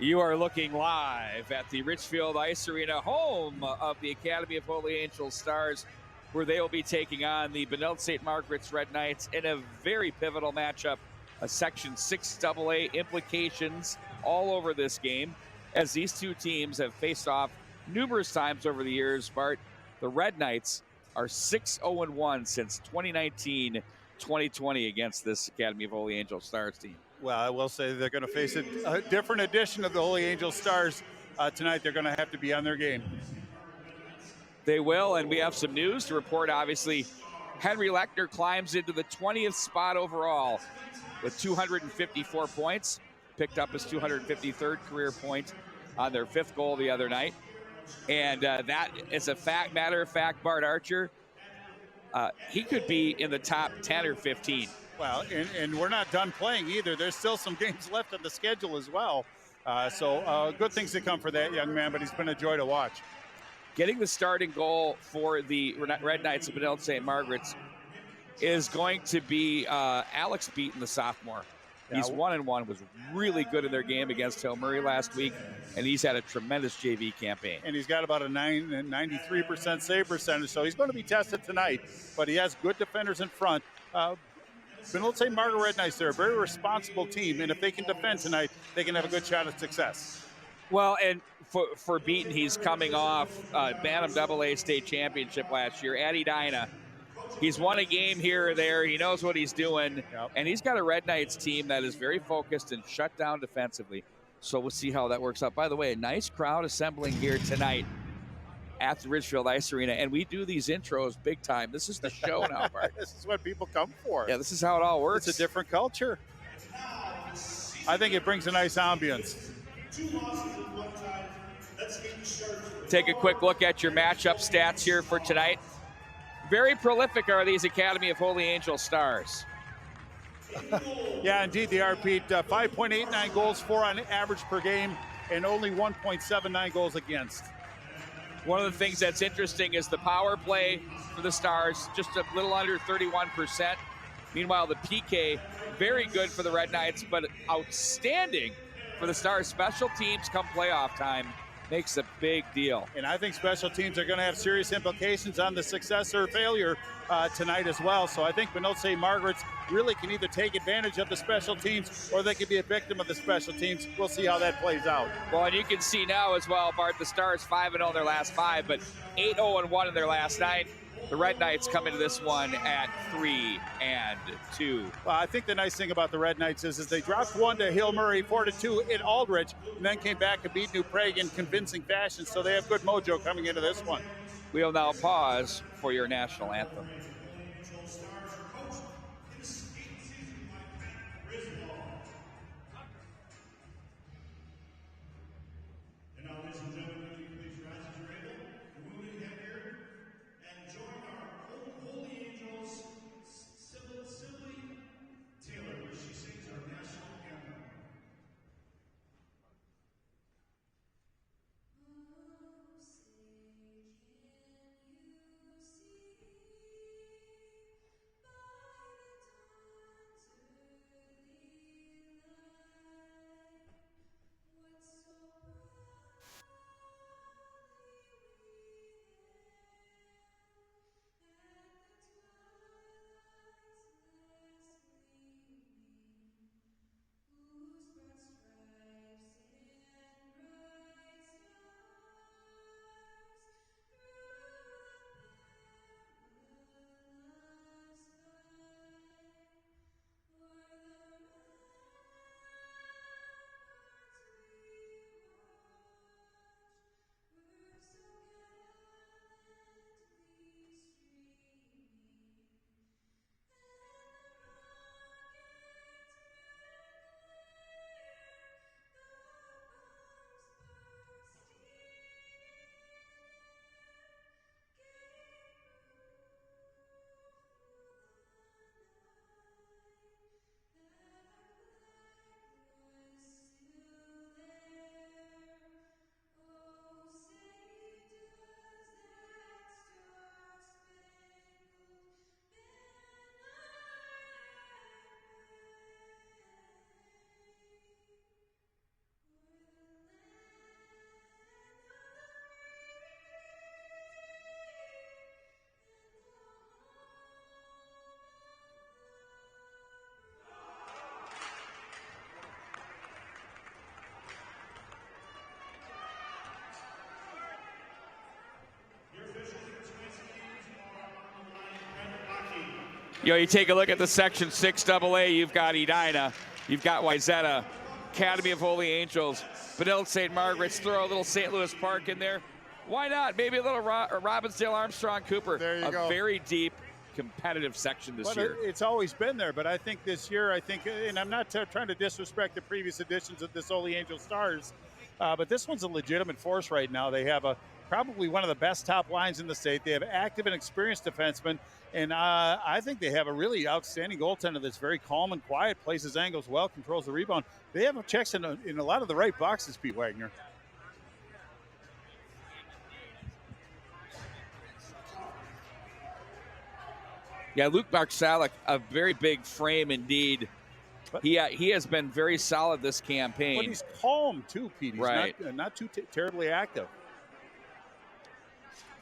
You are looking live at the Richfield Ice Arena, home of the Academy of Holy Angels Stars, where they will be taking on the Benilde St. Margaret's Red Knights in a very pivotal matchup. A Section 6 AA implications all over this game, as these two teams have faced off numerous times over the years. Bart, the Red Knights are 6-0-1 since 2019-2020 against this Academy of Holy Angels Stars team. Well, I will say they're going to face a different edition of the Holy Angel Stars tonight. They're going to have to be on their game. They will, and we have some news to report. Obviously, Henry Lechner climbs into the 20th spot overall with 254 points, picked up his 253rd career point on their fifth goal the other night. And that is a fact. Matter of fact, Bart Archer, he could be in the top 10 or 15. Well, and we're not done playing either. There's still some games left on the schedule as well. So good things to come for that young man, but he's been a joy to watch. Getting the starting goal for the Red Knights of Benilde St. Margaret's is going to be Alex Beaton, the sophomore. He's 1-1, was really good in their game against Hill Murray last week, and he's had a tremendous JV campaign. And he's got about a 93% save percentage, so he's going to be tested tonight. But he has good defenders in front. Benilde St. Margaret Red Knights, they're a very responsible team, and if they can defend tonight, they can have a good shot at success. Well, and for Beaton, he's coming off Bantam AA state championship last year at Edina. He's won a game here or there. He knows what he's doing. Yep. And he's got a Red Knights team that is very focused and shut down defensively. So we'll see how that works out. By the way, a nice crowd assembling here tonight at the Richfield Ice Arena. And we do these intros big time. This is the show now, Bart. This is what people come for. Yeah, this is how it all works. It's a different culture. I think it brings a nice ambience. Take a quick look at your matchup stats here for tonight. Very prolific are these Academy of Holy Angel Stars. Yeah, indeed, they are, Pete. 5.89 goals for on average per game and only 1.79 goals against. One of the things that's interesting is the power play for the Stars, just a little under 31%. Meanwhile, the PK, very good for the Red Knights, but outstanding for the Stars. Special teams come playoff time makes a big deal. And I think special teams are going to have serious implications on the success or failure tonight as well. So I think Benilde St. Margaret's really can either take advantage of the special teams or they could be a victim of the special teams. We'll see how that plays out. Well, and you can see now as well, Bart, the Stars 5-0 in their last 5, but 8-0-1 in their last 9. The Red Knights come into this one at 3-2. Well, I think the nice thing about the Red Knights is they dropped one to Hill Murray, 4-2 in Aldrich, and then came back and beat New Prague in convincing fashion. So they have good mojo coming into this one. We'll now pause for your national anthem. You take a look at the Section 6 AA. You've got Edina, you've got Wayzata, Academy of Holy Angels, Benilde St. Margaret's. Throw a little St. Louis Park in there. Why not? Maybe a little Robbinsdale, Armstrong, Cooper. There you go. A very deep, competitive section this year. It's always been there, but I think this year, and I'm not trying to disrespect the previous editions of this Holy Angel Stars, but this one's a legitimate force right now. They have probably one of the best top lines in the state. They have active and experienced defensemen, and I think they have a really outstanding goaltender that's very calm and quiet, plays his angles well, controls the rebound. They have checks in a lot of the right boxes, Pete Wagner. Yeah, Luke Marsalek, a very big frame indeed. He has been very solid this campaign. But he's calm too, Pete. He's right. not too terribly active.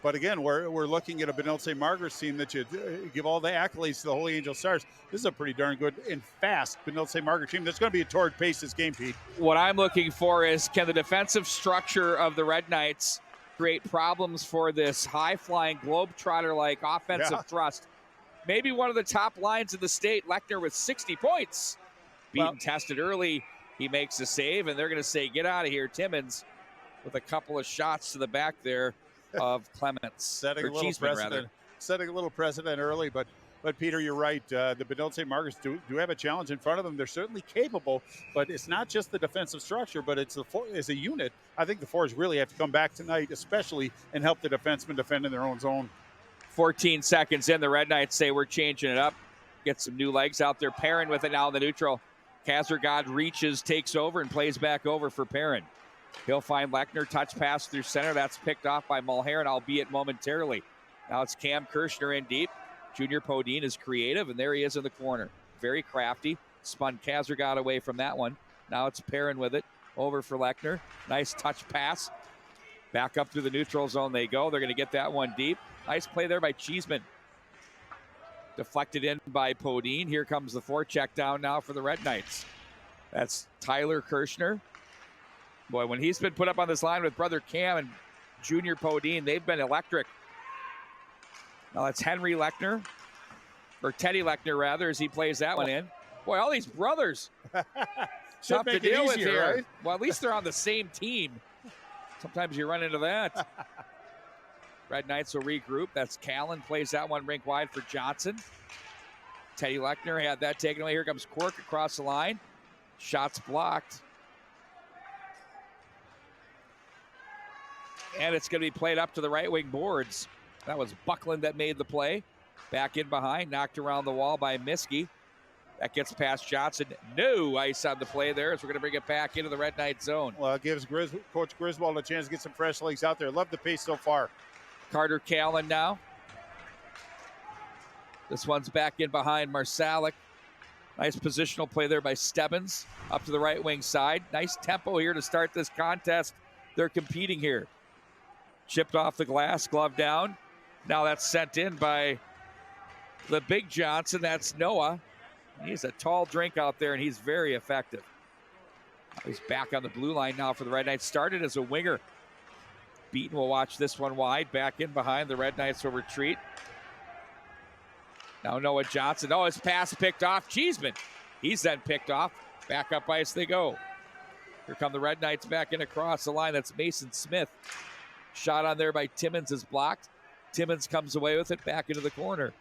But again, we're looking at a Benilde St. Margaret's team that you give all the accolades to the Holy Angel Stars. This is a pretty darn good and fast Benilde St. Margaret team. There's going to be a torrid pace this game, Pete. What I'm looking for is, can the defensive structure of the Red Knights create problems for this high-flying globetrotter-like offensive thrust? Maybe one of the top lines in the state, Lechner with 60 points. Beaton tested early. He makes a save, and they're going to say, get out of here, Timmins, with a couple of shots to the back there of Clements. Setting a little precedent early, but Peter, you're right. The Benilde St. Margaret's do have a challenge in front of them. They're certainly capable, but it's not just the defensive structure, but it's as a unit. I think the Fords really have to come back tonight, especially, and help the defensemen defend in their own zone. 14 seconds in, the Red Knights say we're changing it up. Get some new legs out there. Perrin with it now in the neutral. Kazergod reaches, takes over, and plays back over for Perrin. He'll find Lechner, touch pass through center. That's picked off by Mulherrin, albeit momentarily. Now it's Cam Kirschner in deep. Junior Podine is creative, and there he is in the corner. Very crafty. Spun Kazergod away from that one. Now it's Perrin with it. Over for Lechner. Nice touch pass. Back up through the neutral zone they go. They're going to get that one deep. Nice play there by Cheeseman. Deflected in by Podine. Here comes the forecheck down now for the Red Knights. That's Tyler Kirschner. Boy, when he's been put up on this line with brother Cam and Junior Podine, they've been electric. Now that's Henry Lechner, or Teddy Lechner rather, as he plays that one in. Boy, all these brothers. Tough to deal with here. Right? Well, at least they're on the same team. Sometimes you run into that. Red Knights will regroup. That's Callan, plays that one rink wide for Johnson. Teddy Lechner had that taken away. Here comes Quirk across the line. Shots blocked. And it's going to be played up to the right wing boards. That was Buckland that made the play. Back in behind, knocked around the wall by Miskey. That gets past Johnson. No ice on the play there, as we're going to bring it back into the Red Knight zone. Well, it gives Coach Griswold a chance to get some fresh legs out there. Love the pace so far. Carter Callan now. This one's back in behind Marsalek. Nice positional play there by Stebbins. Up to the right wing side. Nice tempo here to start this contest. They're competing here. Chipped off the glass, glove down. Now that's sent in by the big Johnson. That's Noah. He's a tall drink out there, and he's very effective. He's back on the blue line now for the Red Knights. Started as a winger. Beaton will watch this one wide. Back in behind. The Red Knights will retreat. Now Noah Johnson. Oh, his pass picked off. Cheeseman. He's then picked off. Back up ice they go. Here come the Red Knights back in across the line. That's Mason Smith. Shot on there by Timmins is blocked. Timmins comes away with it back into the corner.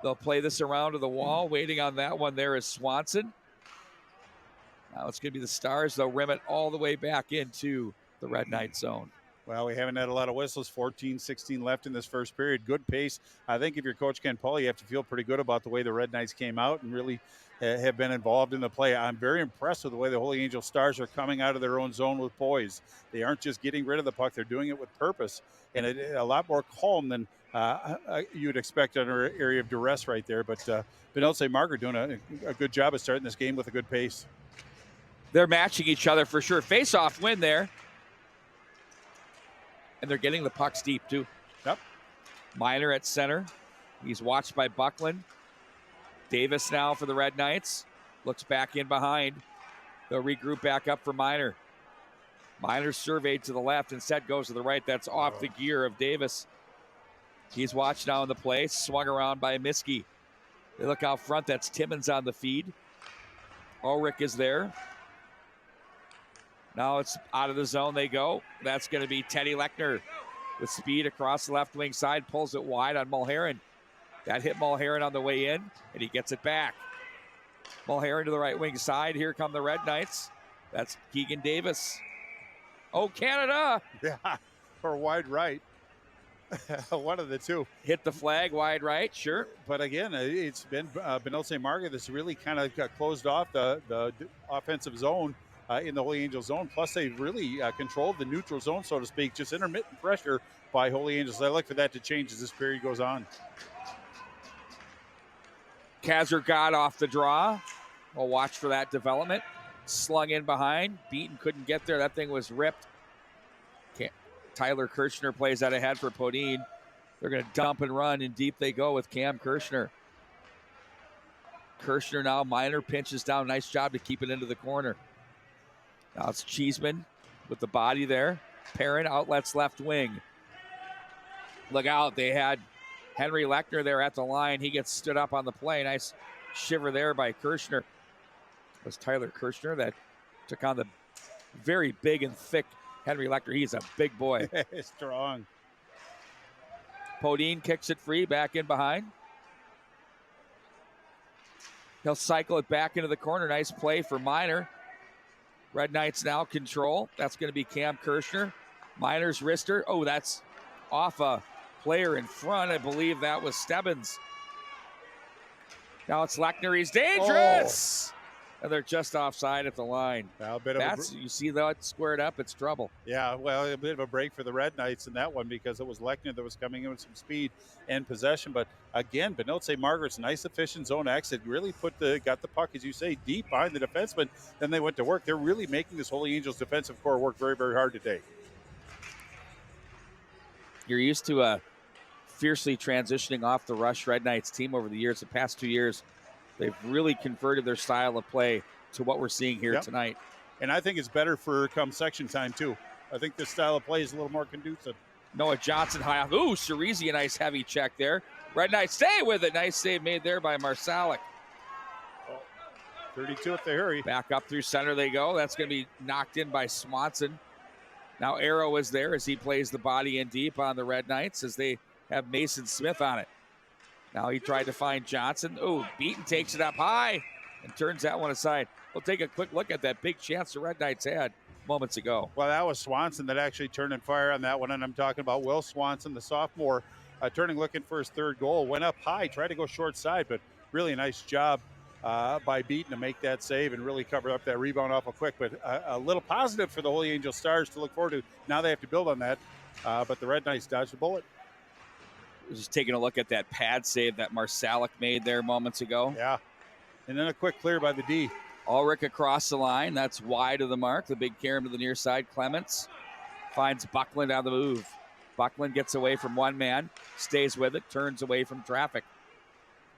They'll play this around to the wall. Waiting on that one there is Swanson. Now it's going to be the Stars. They'll rim it all the way back into the Red Knight zone. Well, we haven't had a lot of whistles. 14-16 left in this first period. Good pace. I think if you're Coach Ken Paul, you have to feel pretty good about the way the Red Knights came out and really have been involved in the play. I'm very impressed with the way the Holy Angel Stars are coming out of their own zone with poise. They aren't just getting rid of the puck. They're doing it with purpose and a lot more calm than you'd expect under an area of duress right there. But Benilde St. Margaret doing a good job of starting this game with a good pace. They're matching each other for sure. Face-off win there. And they're getting the pucks deep, too. Yep. Miner at center. He's watched by Buckland. Davis now for the Red Knights. Looks back in behind. They'll regroup back up for Miner. Miner surveyed to the left. Instead goes to the right. That's off the gear of Davis. He's watched now in the play, swung around by Miskey. They look out front. That's Timmins on the feed. Ulrich is there. Now it's out of the zone they go. That's going to be Teddy Lechner with speed across the left wing side. Pulls it wide on Mulheron. That hit Mulheron on the way in, and he gets it back. Mulheron to the right wing side. Here come the Red Knights. That's Keegan Davis. Oh, Canada! Yeah, or wide right. One of the two. Hit the flag wide right, sure. But again, it's been Benilde St. Margaret that's really kind of closed off the offensive zone in the Holy Angels zone. Plus, they've really controlled the neutral zone, so to speak. Just intermittent pressure by Holy Angels. I look for that to change as this period goes on. Kazar got off the draw. We'll watch for that development. Slung in behind. Beaton couldn't get there. That thing was ripped. Tyler Kirchner plays that ahead for Podine. They're going to dump and run, and deep they go with Cam Kirchner. Kirchner now, Minor pinches down. Nice job to keep it into the corner. Now it's Cheeseman with the body there. Perrin outlets left wing. Look out, they had Henry Lechner there at the line. He gets stood up on the play. Nice shiver there by Kirchner. It was Tyler Kirchner that took on the very big and thick Henry Lechner. He's a big boy. Strong. Podine kicks it free, back in behind. He'll cycle it back into the corner. Nice play for Minor. Red Knights now control. That's going to be Cam Kirchner. Minor's wrister. Oh, that's off a player in front. I believe that was Stebbins. Now it's Lechner. He's dangerous. Oh. And they're just offside at the line. Now a bit of you see that squared up, it's trouble. Yeah, well, a bit of a break for the Red Knights in that one because it was Lechner that was coming in with some speed and possession. But again, Benilde St. Margaret's nice, efficient zone exit really got the puck, as you say, deep behind the defenseman. Then they went to work. They're really making this Holy Angels defensive core work very, very hard today. You're used to a fiercely transitioning off the rush Red Knights team over the years. The past 2 years, they've really converted their style of play to what we're seeing here tonight. And I think it's better for come section time, too. I think this style of play is a little more conducive. Noah Johnson high off. Ooh, Cerisi, a nice heavy check there. Red Knights stay with it. Nice save made there by Marsalek. 32 if they hurry. Back up through center they go. That's going to be knocked in by Swanson. Now Arrow is there as he plays the body in deep on the Red Knights as they have Mason Smith on it. Now he tried to find Johnson. Oh, Beaton takes it up high and turns that one aside. We'll take a quick look at that big chance the Red Knights had moments ago. Well, that was Swanson that actually turned and fired on that one, and I'm talking about Will Swanson, the sophomore, turning looking for his third goal. Went up high, tried to go short side, but really a nice job by Beaton to make that save and really cover up that rebound awful quick. But a little positive for the Holy Angel Stars to look forward to. Now they have to build on that, but the Red Knights dodged the bullet. Just taking a look at that pad save that Marsalek made there moments ago. Yeah. And then a quick clear by the D. Ulrich across the line. That's wide of the mark. The big carom to the near side. Clements finds Buckland on the move. Buckland gets away from one man, stays with it, turns away from traffic.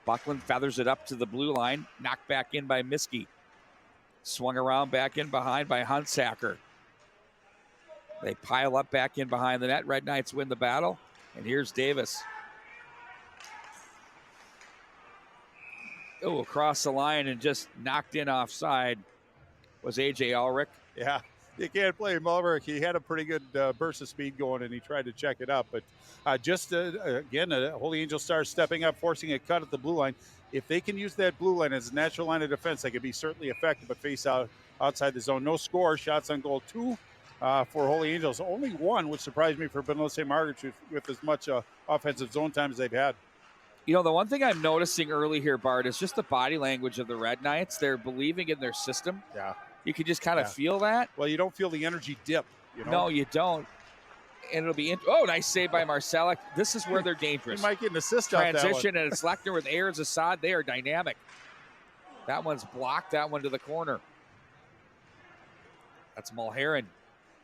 Buckland feathers it up to the blue line. Knocked back in by Miskey. Swung around back in behind by Hunsacker. They pile up back in behind the net. Red Knights win the battle. And here's Davis. Oh, across the line and just knocked in offside was A.J. Ulrich. Yeah, you can't blame Ulrich. He had a pretty good burst of speed going, and he tried to check it up. But again, Holy Angel Stars stepping up, forcing a cut at the blue line. If they can use that blue line as a natural line of defense, they could be certainly effective, but face out outside the zone. No score, shots on goal 2 for Holy Angels. Only 1, which surprised me for Benilde St. Margaret with as much offensive zone time as they've had. You know, the one thing I'm noticing early here, Bart, is just the body language of the Red Knights. They're believing in their system. Yeah. You can just kind of feel that. Well, you don't feel the energy dip. You know? No, you don't. And it'll be nice save by Marsalek. This is where they're dangerous. He might get an assist transition, off that one. And it's Lechner with Ayers Assad. They are dynamic. That one's blocked. That one to the corner. That's Mulheron.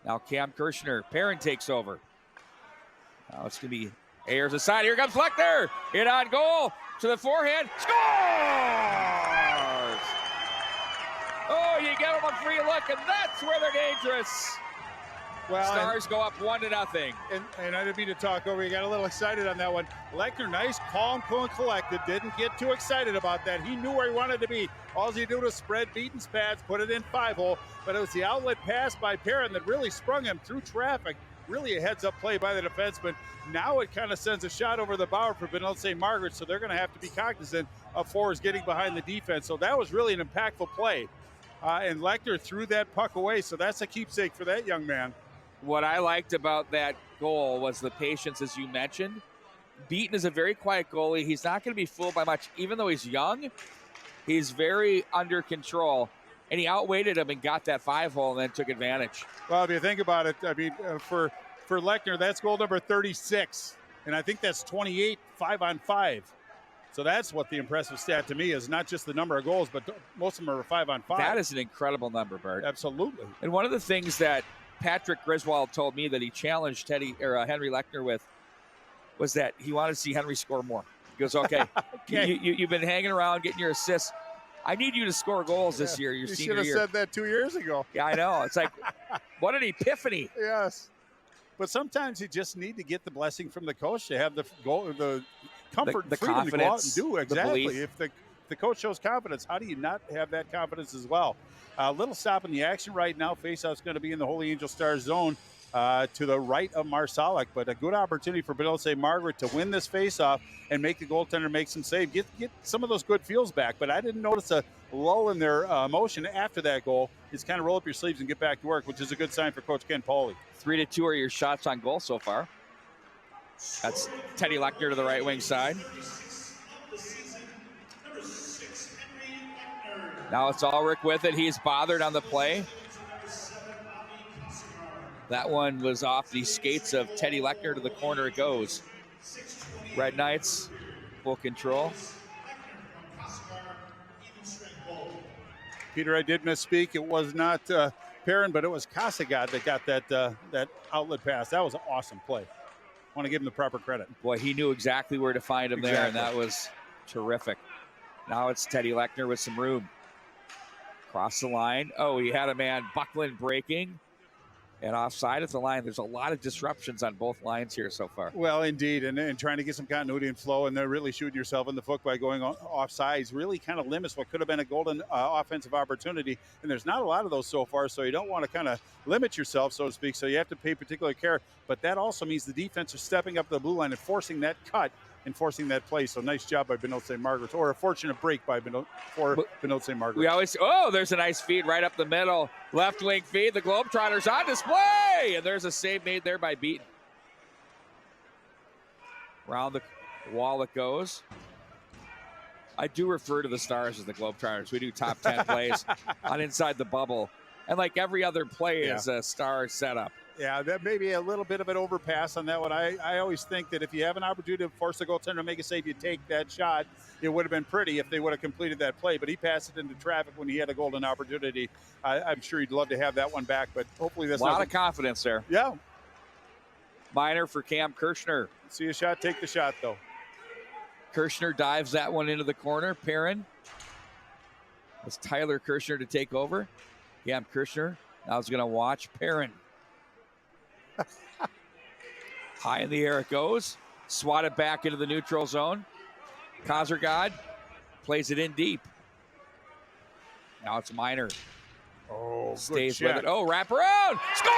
Now Cam Kirchner. Perrin takes over. Now it's going to be Ayers Assad. Here comes Lechner. In on goal. To the forehand. Scores! Oh, you get them a free look, and that's where they're dangerous. Well, Stars go up 1-0. And I didn't mean to talk over. You got a little excited on that one. Lechner, nice, calm, cool, and collected. Didn't get too excited about that. He knew where he wanted to be. All he did was spread Beaton's pads, put it in 5-hole. But it was the outlet pass by Perrin that really sprung him through traffic. Really a heads-up play by the defenseman. Now it kind of sends a shot over the bower for Benilde St. Margaret, so they're going to have to be cognizant of Forrest getting behind the defense. So that was really an impactful play. And Lechner threw that puck away, so that's a keepsake for that young man. What I liked about that goal was the patience, as you mentioned. Beaton is a very quiet goalie. He's not going to be fooled by much. Even though he's young, he's very under control. And he outweighted him and got that 5-hole and then took advantage. Well, if you think about it, I mean, for Lechner, that's goal number 36. And I think that's 28 5-on-5. So that's what the impressive stat to me is, not just the number of goals, but most of them are 5-on-5. That is an incredible number, Bert. Absolutely. And one of the things that Patrick Griswold told me that he challenged Henry Lechner with was that he wanted to see Henry score more. He goes, okay, you've been hanging around getting your assists. I need you to score goals this year, your senior year. You should have said that 2 years ago. Yeah, I know. It's like, what an epiphany. Yes. But sometimes you just need to get the blessing from the coach to have the comfort and freedom to go out and do. Exactly. If the coach shows confidence, how do you not have that confidence as well? A little stop in the action right now. Faceoff's going to be in the Holy Angel Stars zone to the right of Marsalic, but a good opportunity for Benilde St. Margaret to win this faceoff and make the goaltender make some save. Get some of those good feels back, but I didn't notice a lull in their emotion after that goal. It's kind of roll up your sleeves and get back to work, which is a good sign for Coach Ken Pauley. 3-2 are your shots on goal so far. That's Teddy Lechner to the right wing side. Now it's Ulrich with it. He's bothered on the play. That one was off the skates of Teddy Lechner. To the corner it goes. Red Knights, full control. Peter, I did misspeak. It was not Perrin, but it was Kasagad that got that outlet pass. That was an awesome play. I want to give him the proper credit. Boy, he knew exactly where to find him there, and that was terrific. Now it's Teddy Lechner with some room. Cross the line. Oh, he had a man, Buckland, breaking. And offside at the line. There's a lot of disruptions on both lines here so far. Well, indeed, and trying to get some continuity and flow, and they're really shooting yourself in the foot by going offsides really kind of limits what could have been a golden offensive opportunity. And there's not a lot of those so far, so you don't want to kind of limit yourself, so to speak. So you have to pay particular care. But that also means the defense is stepping up the blue line and forcing that cut and forcing that play. So nice job by Benilde St. Margaret, or a fortunate break by Benilde St. Margaret. We always, there's a nice feed right up the middle. Left wing feed. The Globetrotters on display. And there's a save made there by Beaton. Around the wall it goes. I do refer to the Stars as the Globetrotters. We do top 10 plays on Inside the Bubble. And like every other play is a Star setup. Yeah, that may be a little bit of an overpass on that one. I always think that if you have an opportunity to force the goaltender to make a save, you take that shot. It would have been pretty if they would have completed that play, but he passed it into traffic when he had a golden opportunity. I'm sure he'd love to have that one back, but hopefully that's a lot of confidence there. Yeah. Minor for Cam Kirshner. See a shot, take the shot, though. Kirshner dives that one into the corner. Perrin. It's Tyler Kirshner to take over. Cam Kirshner now is going to watch Perrin. High in the air it goes. Swatted back into the neutral zone. Kasagad plays it in deep. Now it's Minor. Oh, stays good with it. Oh, wrap around. Scores!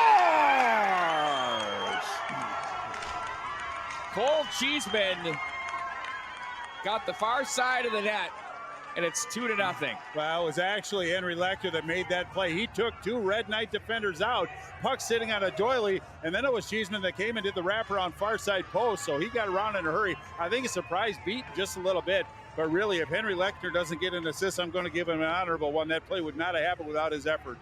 Cole Cheeseman got the far side of the net, and it's 2-0. Well, it was actually Henry Lechner that made that play. He took two Red Knight defenders out. Puck sitting on a doily, and then it was Cheeseman that came and did the wraparound far side post, so he got around in a hurry. I think it surprised Beaton just a little bit, but really, if Henry Lechner doesn't get an assist, I'm going to give him an honorable one. That play would not have happened without his effort.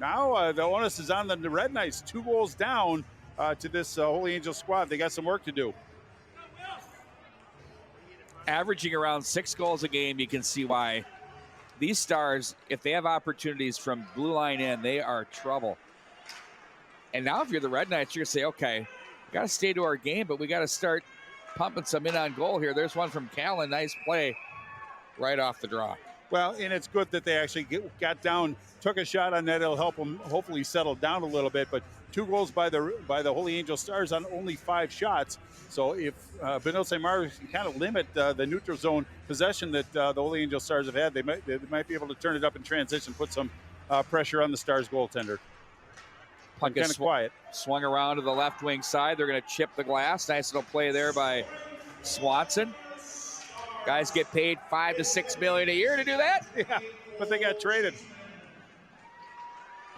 Now the onus is on the Red Knights. 2 goals down to this Holy Angel squad. They got some work to do. Averaging around 6 goals a game, you can see why these Stars, if they have opportunities from blue line in, they are trouble. And now if you're the Red Knights, you're going to say, okay, we got to stay to our game, but we got to start pumping some in on goal here. There's one from Callan. Nice play right off the draw. Well, and it's good that they actually got down, took a shot on that. It'll help them hopefully settle down a little bit. But 2 goals by the Holy Angel Stars on only 5 shots. So if Benilde St. Margaret can kind of limit the neutral zone possession that the Holy Angel Stars have had, they might be able to turn it up in transition, put some pressure on the Stars goaltender. Puck Kind of quiet. Swung around to the left wing side. They're going to chip the glass. Nice little play there by Swanson. Guys get paid $5 to $6 million a year to do that. Yeah, but they got traded.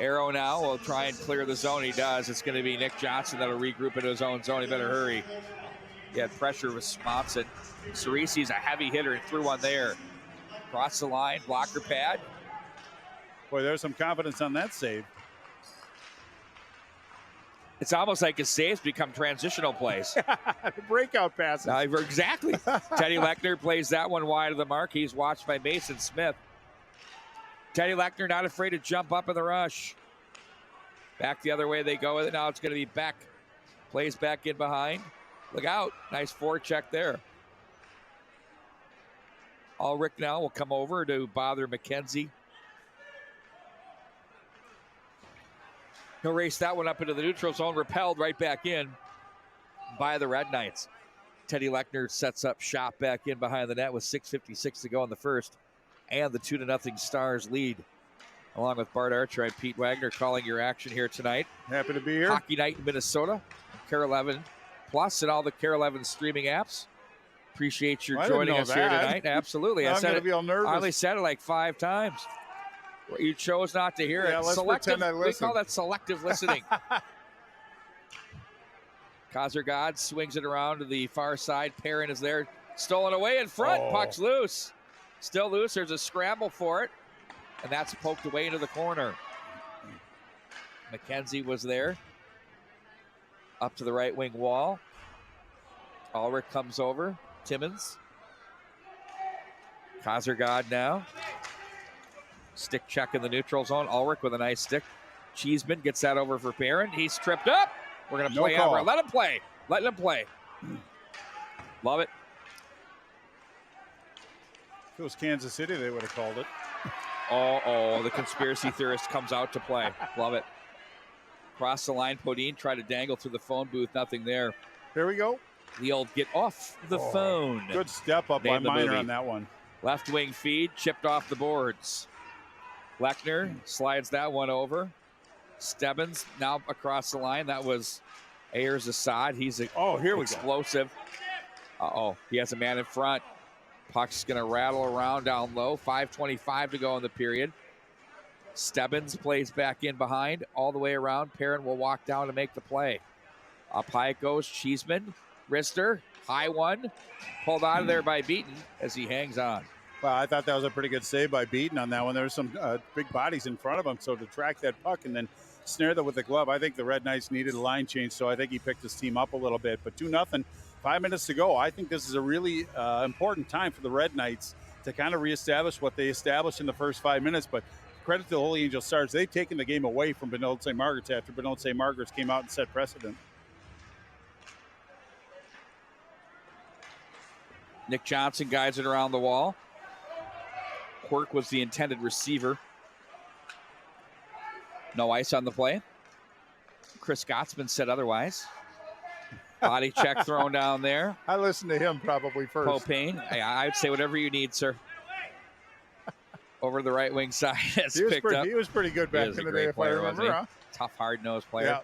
Arrow now will try and clear the zone. He does. It's going to be Nick Johnson that'll regroup into his own zone. He better hurry. He had pressure with Swanson. Cerisi's a heavy hitter and threw one there. Cross the line, blocker pad. Boy, there's some confidence on that save. It's almost like his saves become transitional plays. The breakout passes. Exactly. Teddy Lechner plays that one wide of the mark. He's watched by Mason Smith. Teddy Lechner not afraid to jump up in the rush. Back the other way they go with it. Now it's going to be Beck. Plays back in behind. Look out. Nice forecheck there. Ulrich now will come over to bother McKenzie. He'll race that one up into the neutral zone, repelled right back in by the Red Knights. Teddy Lechner sets up shop back in behind the net with 6:56 to go in the first, and the 2-0 Stars lead. Along with Bart Archer and Pete Wagner calling your action here tonight. Happy to be here. Hockey Night in Minnesota, KARE 11 Plus, and all the KARE 11 streaming apps. Appreciate your joining us here tonight. Absolutely. I'm going to be all nervous. I only said it like 5 times. You chose not to hear it. Let's pretend I listened. We call that selective listening. Kazergod swings it around to the far side. Perrin is there. Stolen away in front. Puck's loose. Still loose. There's a scramble for it. And that's poked away into the corner. McKenzie was there. Up to the right wing wall. Ulrich comes over. Timmins. Kazergod now. Stick check in the neutral zone. Ulrich with a nice stick. Cheeseman gets that over for Perrin. He's tripped up. We're going to play over. Let him play. Let him play. Love it. If it was Kansas City, they would have called it. The conspiracy theorist comes out to play. Love it. Cross the line. Podine tried to dangle through the phone booth. Nothing there. Here we go. The old get off the phone. Good step up by Miner on that one. Left wing feed. Chipped off the boards. Lechner slides that one over. Stebbins now across the line. That was Ayers Assad. He's explosive. He has a man in front. Puck's going to rattle around down low. 5:25 to go in the period. Stebbins plays back in behind all the way around. Perrin will walk down to make the play. Up high it goes. Cheeseman. Wrister. High one. Pulled out of there by Beaton as he hangs on. Well, I thought that was a pretty good save by Beaton on that one. There were some big bodies in front of him, so to track that puck and then snare that with the glove, I think the Red Knights needed a line change, so I think he picked his team up a little bit. But 2-0, 5 minutes to go. I think this is a really important time for the Red Knights to kind of reestablish what they established in the first 5 minutes. But credit to the Holy Angel Stars. They've taken the game away from Benilde St. Margaret's after Benilde St. Margaret's came out and set precedent. Nick Johnson guides it around the wall. Quirk was the intended receiver. No ice on the play. Chris Scotsman said otherwise. Body check thrown down there. I listened to him probably first. Propane. I'd say whatever you need, sir. Over the right wing side. He was pretty good back in the day, if I remember. Huh? Tough, hard-nosed player. Yeah.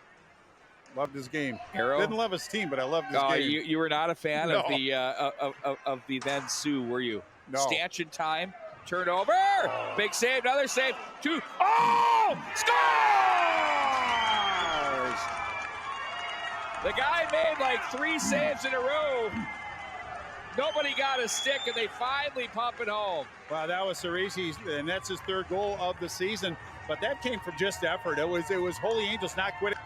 Loved his game. Arrow. Didn't love his team, but I loved his game. You were not a fan of the then Sioux, were you? No. Stanchion time. Turnover. Big save. Another save. Scores! The guy made like 3 saves in a row. Nobody got a stick, and they finally pump it home. Wow, that was Cerisi's, and that's his 3rd goal of the season. But that came from just effort. It was Holy Angels not quitting.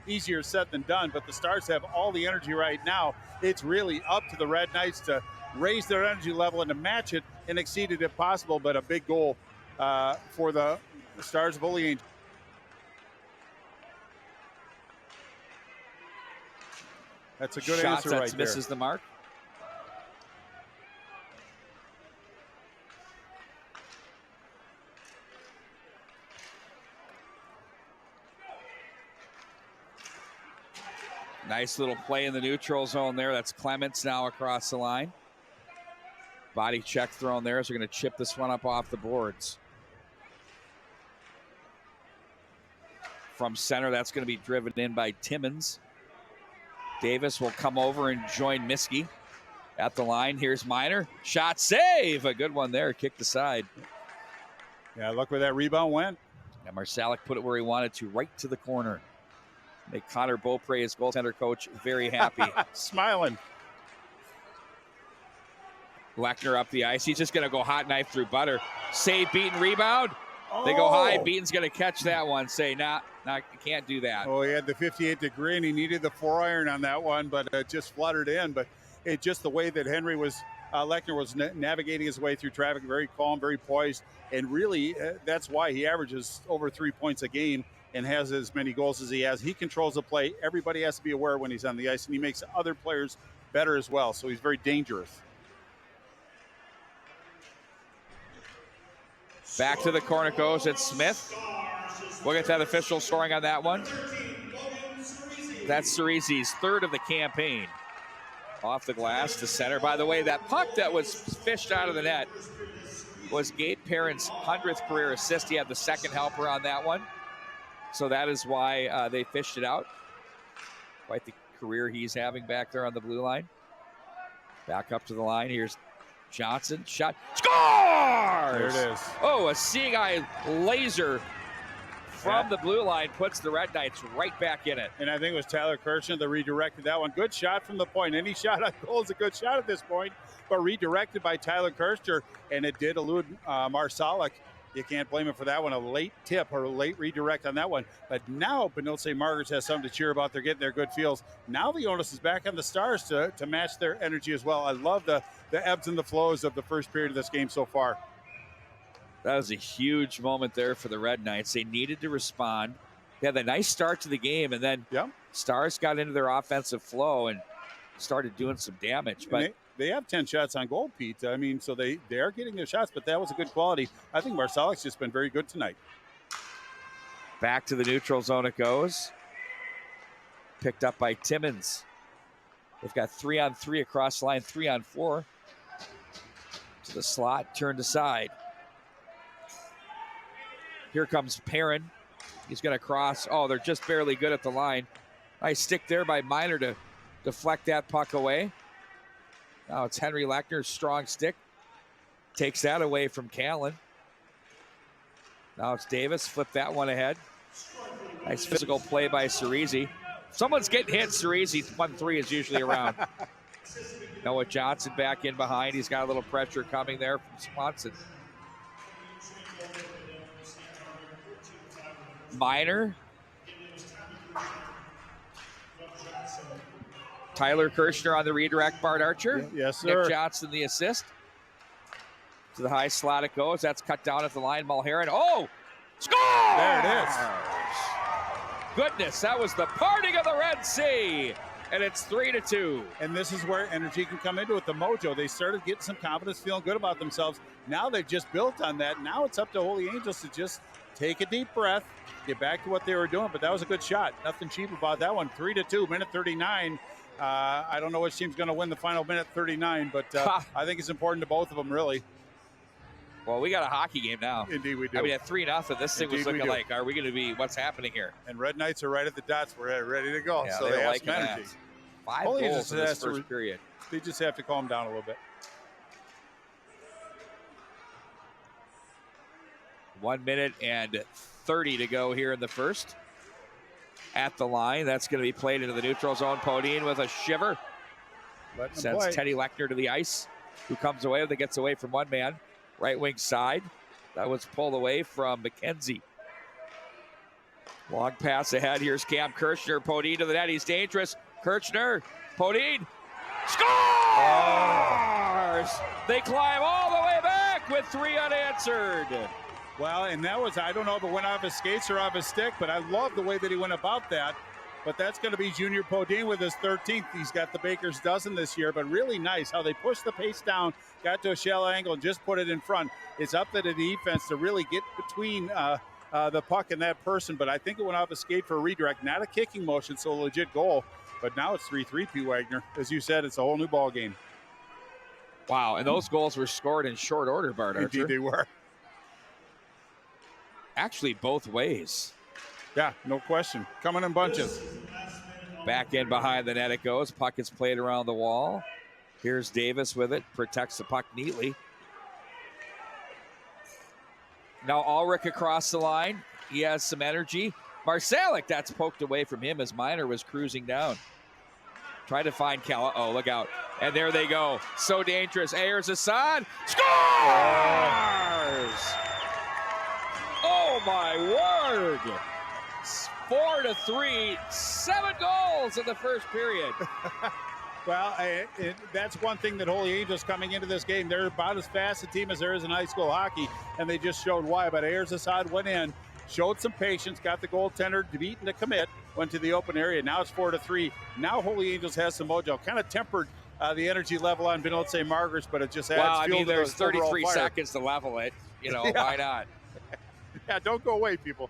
Easier said than done, but the Stars have all the energy right now. It's really up to the Red Knights to raise their energy level and to match it and exceed it if possible, but a big goal for the Stars of Holy Angels. That's a good shot answer that right there. misses the mark. Nice little play in the neutral zone there. That's Clements now across the line. Body check thrown there, so we're going to chip this one up off the boards. From center, that's going to be driven in by Timmins. Davis will come over and join Miskey at the line. Here's Miner. Shot save. A good one there. Kicked aside. Yeah, look where that rebound went. And Marsalek put it where he wanted to, right to the corner. Make Connor Beaupre, his goaltender coach, very happy. Smiling. Lechner up the ice. He's just going to go hot knife through butter. Save, Beaton, rebound. They go high. Beaton's going to catch that one. Say, nah, you can't do that. Oh, he had the 58-degree, and he needed the 4-iron on that one, but it just fluttered in. But it just the way that Lechner was navigating his way through traffic, very calm, very poised, and really that's why he averages over 3 points a game and has as many goals as he has. He controls the play. Everybody has to be aware when he's on the ice, and he makes other players better as well. So he's very dangerous. Back to the corner goes. It's Smith. We'll get that official scoring on that one. That's Cerise's third of the campaign. Off the glass to center. By the way, that puck that was fished out of the net was Gabe Perrin's 100th career assist. He had the second helper on that one. So that is why they fished it out. Quite the career he's having back there on the blue line. Back up to the line. Here's Johnson. Shot. Scores! There it is. Oh, a seeing eye laser from the blue line puts the Red Knights right back in it. And I think it was Tyler Kirchner that redirected that one. Good shot from the point. Any shot on goal is a good shot at this point, but redirected by Tyler Kirchner, and it did elude Marsalek. You can't blame him for that one. A late tip or a late redirect on that one. But now Benilde St. Margaret's has something to cheer about. They're getting their good feels. Now the onus is back on the Stars to match their energy as well. I love the ebbs and the flows of the first period of this game so far. That was a huge moment there for the Red Knights. They needed to respond. They had a nice start to the game, and then Stars got into their offensive flow and started doing some damage. But they have 10 shots on goal, Pete. I mean, so they are getting their shots, but that was a good quality. I think Marsalek's just been very good tonight. Back to the neutral zone it goes. Picked up by Timmins. They've got 3-on-3 across the line, 3-on-4. To the slot, turned aside. Here comes Perrin. He's going to cross. Oh, they're just barely good at the line. Nice stick there by Miner to deflect that puck away. Now it's Henry Lechner's strong stick. Takes that away from Callan. Now it's Davis. Flip that one ahead. Nice physical play by Cerise. If someone's getting hit, Cerise, 1-3 is usually around. Noah Johnson back in behind. He's got a little pressure coming there from Swanson. Miner. Tyler Kirchner on the redirect, Bart Archer. Yes, sir. Nick Johnson the assist. To the high slot it goes. That's cut down at the line. Mulheron. Oh! Score! There it is. Goodness, that was the parting of the Red Sea. And it's 3-2. And this is where energy can come into it, the mojo. They started getting some confidence, feeling good about themselves. Now they've just built on that. Now it's up to Holy Angels to just take a deep breath, get back to what they were doing. But that was a good shot. Nothing cheap about that one. 3-2, minute 39. I don't know which team's going to win the final minute 39, but I think it's important to both of them, really. Well, we got a hockey game now. Indeed we do. I mean, at 3-0, this thing was looking like, are we going to be, what's happening here? And Red Knights are right at the dots. We're ready to go. Yeah, so they have like some energy. 5 goals in this first period. They just have to calm down a little bit. 1 minute and 30 to go here in the first. At the line, that's going to be played into the neutral zone. Podine with a shiver. Sends Teddy Lechner to the ice, who comes away with it, gets away from one man. Right wing side. That was pulled away from McKenzie. Long pass ahead. Here's Cam Kirchner. Podine to the net. He's dangerous. Kirchner. Podine. Scores! They climb all the way back with 3 unanswered. Well, and that was, I don't know if it went off his skates or off his stick, but I love the way that he went about that. but that's going to be Junior Podine with his 13th. He's got the Baker's dozen this year, but really nice how they pushed the pace down, got to a shallow angle, and just put it in front. It's up to the defense to really get between the puck and that person, but I think it went off a skate for a redirect, not a kicking motion, so a legit goal. But now it's 3-3, P. Wagner. As you said, it's a whole new ball game. Wow, and those goals were scored in short order, Bart Archer. Indeed they were. Actually, both ways. Yeah, no question. Coming in bunches. Back in behind the net it goes. Puck is played around the wall. Here's Davis with it. Protects the puck neatly. Now Ulrich across the line. He has some energy. Marsalek, that's poked away from him as Miner was cruising down. Try to find Kella. Oh, look out. And there they go. So dangerous. Ayers Assad scores! Oh, my word. 4-3. 7 goals in the first period. Well, that's one thing that Holy Angels coming into this game. They're about as fast a team as there is in high school hockey, and they just showed why. But Ayers Assad went in, showed some patience, got the goaltender beaten to commit, went to the open area. Now it's 4-3. Now Holy Angels has some mojo. Kind of tempered the energy level on Benilde St. Margaret's, but it just adds fuel to those there's 33 fire. seconds to level it. You know, Yeah. Why not? Yeah, don't go away, people.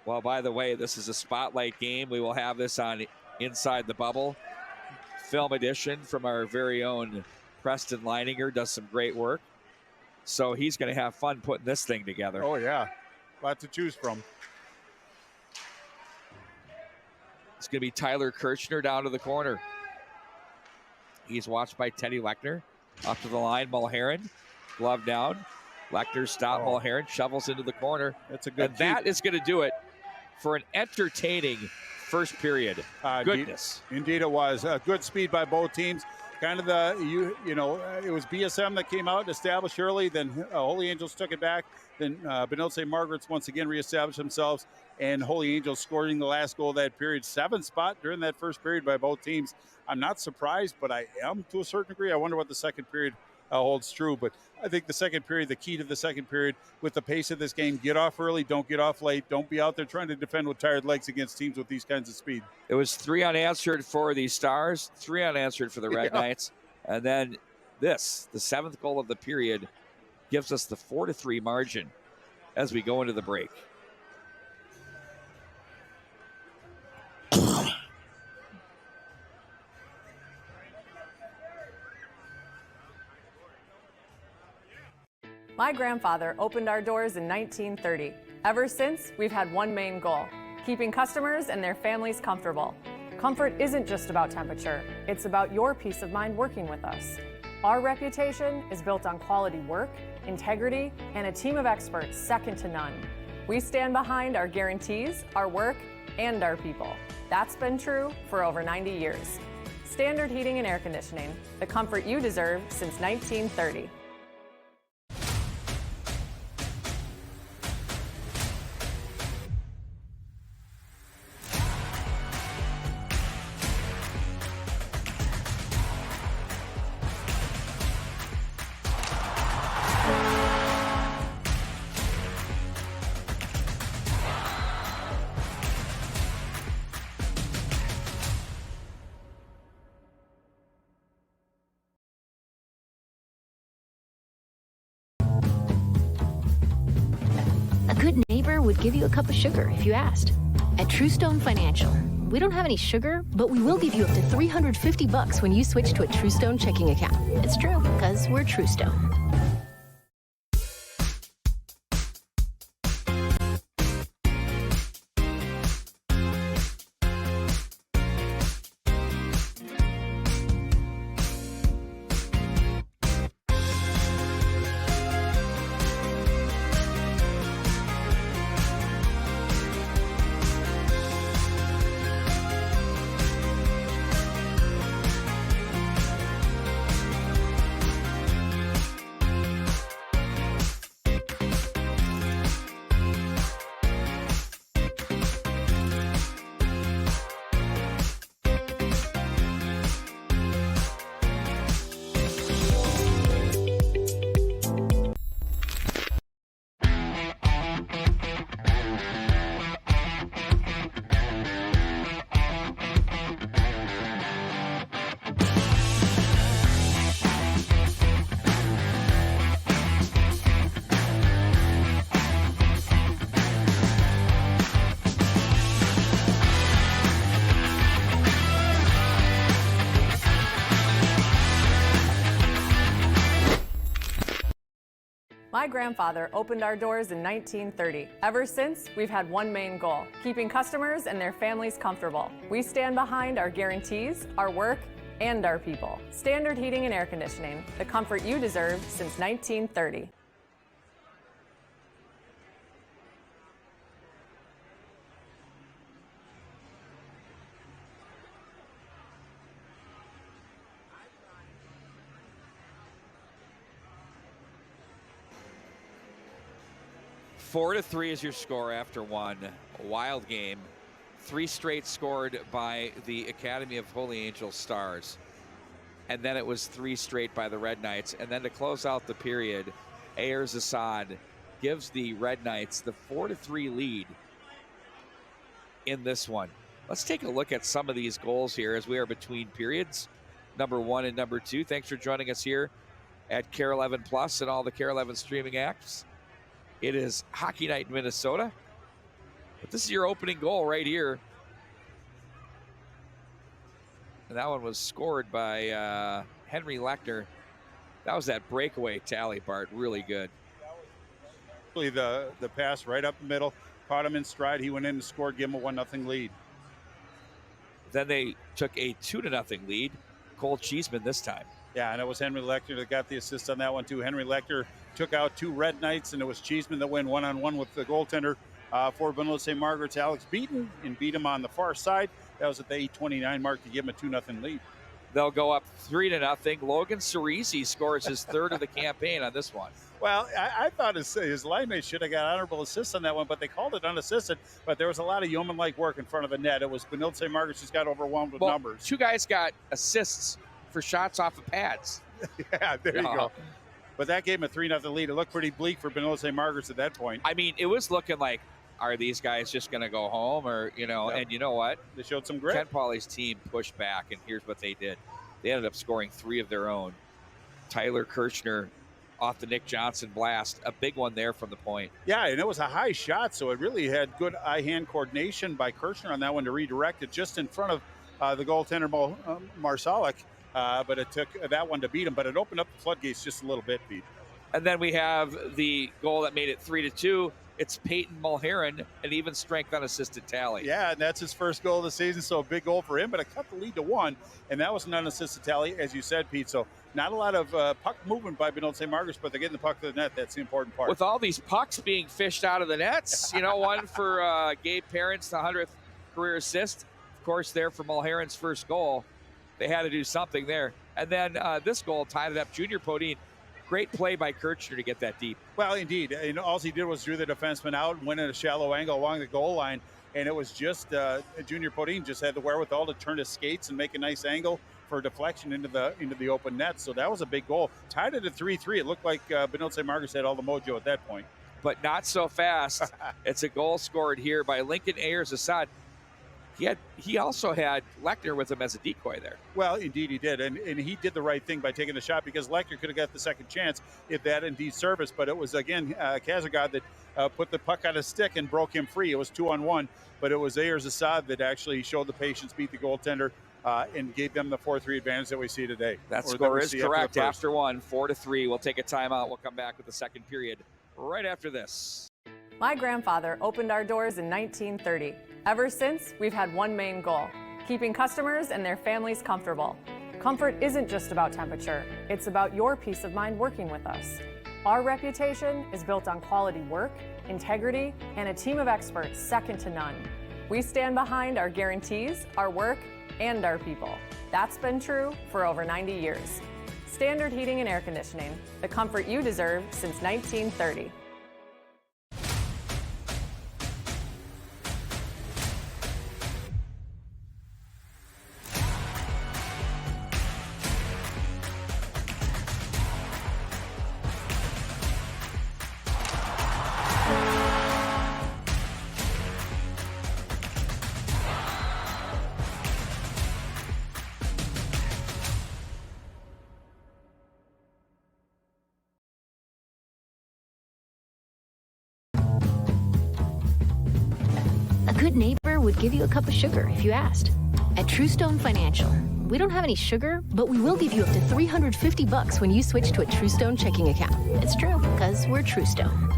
Well, by the way, this is a spotlight game. We will have this on Inside the Bubble. Film edition from our very own Preston Leininger. Does some great work. So he's going to have fun putting this thing together. Oh, yeah. Lot to choose from. It's going to be Tyler Kirchner down to the corner. He's watched by Teddy Lechner. Up to the line, Mulheron. Glove down. Lechner stopped Mulheron. Shovels into the corner. That's a good And that is going to do it for an entertaining first period. Goodness. Indeed it was. Good speed by both teams. Kind of it was BSM that came out and established early. Then Holy Angels took it back. Then Benilde St. Margaret's once again reestablished themselves. And Holy Angels scoring the last goal of that period. 7th spot during that first period by both teams. I'm not surprised, but I am to a certain degree. I wonder what the second period holds true. But I think the second period, the key to the second period with the pace of this game, get off early, don't get off late. Don't be out there trying to defend with tired legs against teams with these kinds of speed. It was 3 unanswered for the Stars, 3 unanswered for the Red Knights. And then this, the 7th goal of the period, gives us the 4-3 margin as we go into the break. My grandfather opened our doors in 1930. Ever since, we've had one main goal: keeping customers and their families comfortable. Comfort isn't just about temperature, it's about your peace of mind working with us. Our reputation is built on quality work, integrity, and a team of experts second to none. We stand behind our guarantees, our work, and our people. That's been true for over 90 years. Standard Heating and Air Conditioning, the comfort you deserve since 1930. A good neighbor would give you a cup of sugar if you asked. At Truestone Financial, we don't have any sugar, but we will give you up to $350 when you switch to a Truestone checking account. It's true, because we're Truestone. My grandfather opened our doors in 1930. Ever since, we've had one main goal: keeping customers and their families comfortable. We stand behind our guarantees, our work, and our people. Standard Heating and Air Conditioning, the comfort you deserve since 1930. Four to 3 is your score after one. A wild game. 3 straight scored by the Academy of Holy Angel Stars. And then it was 3 straight by the Red Knights. And then to close out the period, Ayers Assad gives the Red Knights the 4-3 lead in this one. Let's take a look at some of these goals here as we are between periods, number 1 and number 2. Thanks for joining us here at KARE 11 Plus and all the KARE 11 streaming apps. It is Hockey Night in Minnesota. But this is your opening goal right here. And that one was scored by Henry Lechner. That was that breakaway tally, Bart. Really good. The pass right up the middle, caught him in stride. He went in and scored, give him a 1-0 lead. Then they took a 2-0 lead. Cole Cheeseman this time. Yeah, and it was Henry Lechner that got the assist on that one, too. Henry Lechner took out 2 Red Knights, and it was Cheeseman that went one-on-one with the goaltender for Benilde St. Margaret's Alex Beaton, and beat him on the far side. That was at the 8:29 mark to give him a 2-0 lead. They'll go up 3-0. Logan Cerisi scores his 3rd of the campaign on this one. Well, I thought his line mate should have got honorable assists on that one, but they called it unassisted. But there was a lot of yeoman-like work in front of the net. It was Benilde St. Margaret's just got overwhelmed with numbers. 2 guys got assists for shots off of pads. Yeah, there you go. But that gave him a 3-0 lead. It looked pretty bleak for Benilde St. Margaret's at that point. I mean, it was looking like, are these guys just going to go home? Or, you know, and you know what? They showed some grit. Ken Pauly's team pushed back, and here's what they did. They ended up scoring 3 of their own. Tyler Kirchner off the Nick Johnson blast. A big one there from the point. Yeah, and it was a high shot, so it really had good eye-hand coordination by Kirchner on that one to redirect it just in front of the goaltender, Marsalek. But it took that one to beat him, but it opened up the floodgates just a little bit, Pete. And then we have the goal that made it 3-2. It's Peyton Mulheron, an even strength unassisted tally. Yeah, and that's his first goal of the season, so a big goal for him, but it cut the lead to 1, and that was an unassisted tally, as you said, Pete. So not a lot of puck movement by Benilde St. Margaret's, but they're getting the puck to the net. That's the important part. With all these pucks being fished out of the nets, you know, one for Gabe Parents, the 100th career assist. Of course, there for Mulheron's first goal. They had to do something there. And then this goal tied it up. Junior Podine, great play by Kirchner to get that deep. Well, indeed. And all he did was drew the defenseman out and went in a shallow angle along the goal line. And it was just Junior Podine just had the wherewithal to turn his skates and make a nice angle for deflection into the open net. So that was a big goal. Tied it at 3-3. It looked like Benilde St. Margaret's had all the mojo at that point. But not so fast. It's a goal scored here by Lincoln Ayers Assad. He also had Lechner with him as a decoy there. Well, indeed he did. And he did the right thing by taking the shot, because Lechner could have got the second chance if that indeed serviced. But it was, again, Kazagod that put the puck on his stick and broke him free. It was 2-on-1, but it was Ayers Assad that actually showed the patience, beat the goaltender, and gave them the 4-3 advantage that we see today. That score is correct after one, 4-3. We'll take a timeout. We'll come back with the second period right after this. My grandfather opened our doors in 1930. Ever since, we've had one main goal: keeping customers and their families comfortable. Comfort isn't just about temperature, it's about your peace of mind working with us. Our reputation is built on quality work, integrity, and a team of experts second to none. We stand behind our guarantees, our work, and our people. That's been true for over 90 years. Standard Heating and Air Conditioning, the comfort you deserve since 1930. A good neighbor would give you a cup of sugar if you asked. At True Stone Financial, We don't have any sugar, but we will give you up to $350 when you switch to a TrueStone checking account. It's true, because we're TrueStone.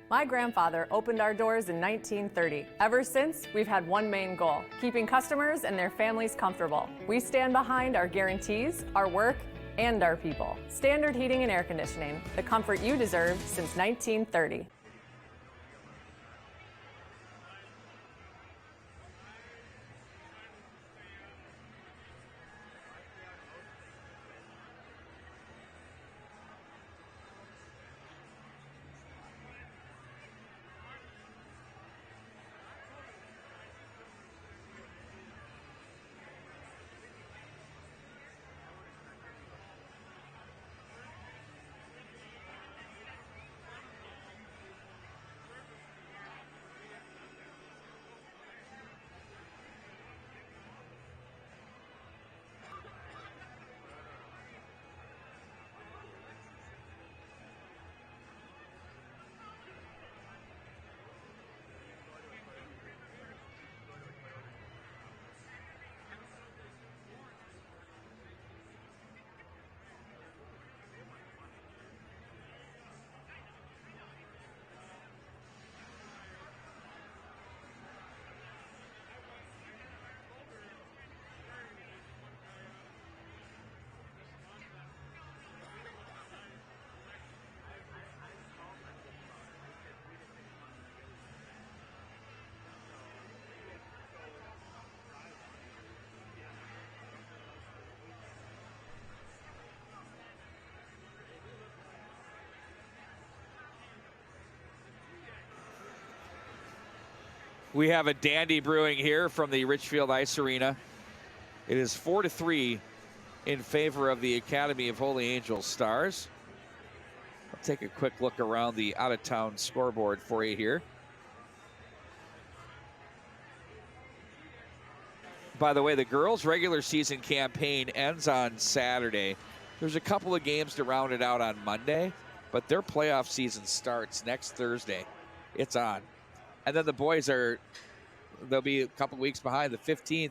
My grandfather opened our doors in 1930. Ever since, we've had one main goal: keeping customers and their families comfortable. We stand behind our guarantees, our work, and our people. Standard Heating and Air Conditioning, the comfort you deserve since 1930. We have a dandy brewing here from the Richfield Ice Arena. It is 4-3 in favor of the Academy of Holy Angels Stars. I'll take a quick look around the out-of-town scoreboard for you here. By the way, the girls' regular season campaign ends on Saturday. There's a couple of games to round it out on Monday, but their playoff season starts next Thursday. It's on. And then the boys they'll be a couple weeks behind. The 15th.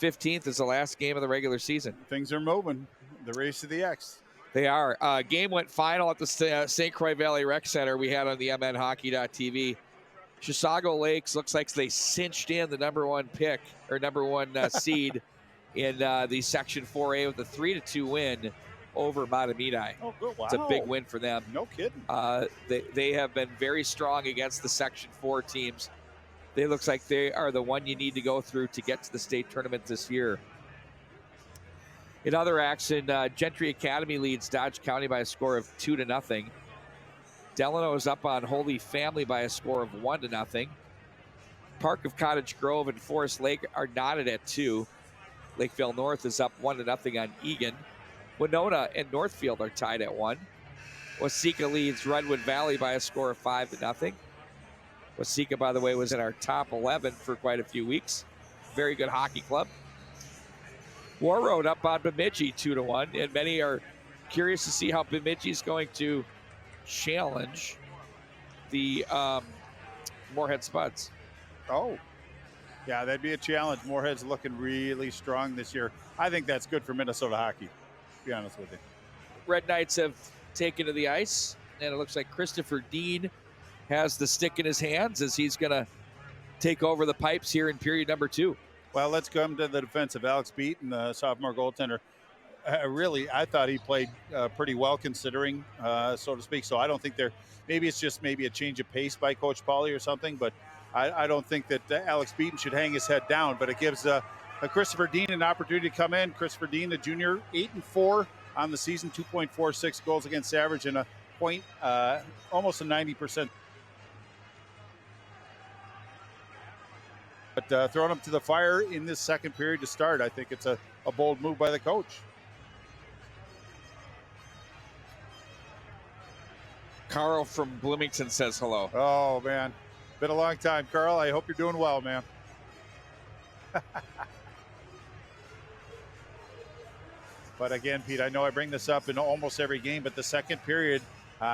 15th is the last game of the regular season. Things are moving. The race to the X. They are. Game went final at the St. Croix Valley Rec Center we had on the MNHockey.tv. Chisago Lakes looks like they cinched in the number one pick, or number one seed in the Section 4A with a 3-2 win over Matamidi. Oh, good. Wow. It's a big win for them. No kidding. They have been very strong against the Section 4 teams. They looks like they are the one you need to go through to get to the state tournament this year. In other action, Gentry Academy leads Dodge County by a score of 2-0. Delano is up on Holy Family by a score of 1-0. Park of Cottage Grove and Forest Lake are knotted at 2. Lakeville North is up 1-0 on Egan. Winona and Northfield are tied at 1. Waseca leads Redwood Valley by a score of 5-0. Waseca, by the way, was in our top 11 for quite a few weeks. Very good hockey club. Warroad up on Bemidji 2-1, and many are curious to see how Bemidji is going to challenge the Moorhead Spuds. Oh. Yeah, that'd be a challenge. Moorhead's looking really strong this year. I think that's good for Minnesota hockey, to be honest with you. Red Knights have taken to the ice, and it looks like Christopher Dean has the stick in his hands as he's going to take over the pipes here in period number 2. Well, let's come to the defense of Alex Beaton, the sophomore goaltender. Really, I thought he played pretty well considering, so to speak. So I don't think maybe it's just maybe a change of pace by Coach Pauly or something, but I don't think that Alex Beaton should hang his head down. But it gives Christopher Dean an opportunity to come in. Christopher Dean, the junior, 8-4 on the season, 2.46 goals against average and a point, almost a 90%. But throwing him to the fire in this second period to start, I think it's a bold move by the coach. Carl from Bloomington says hello. Oh, man. Been a long time, Carl. I hope you're doing well, man. But again, Pete, I know I bring this up in almost every game, but the second period,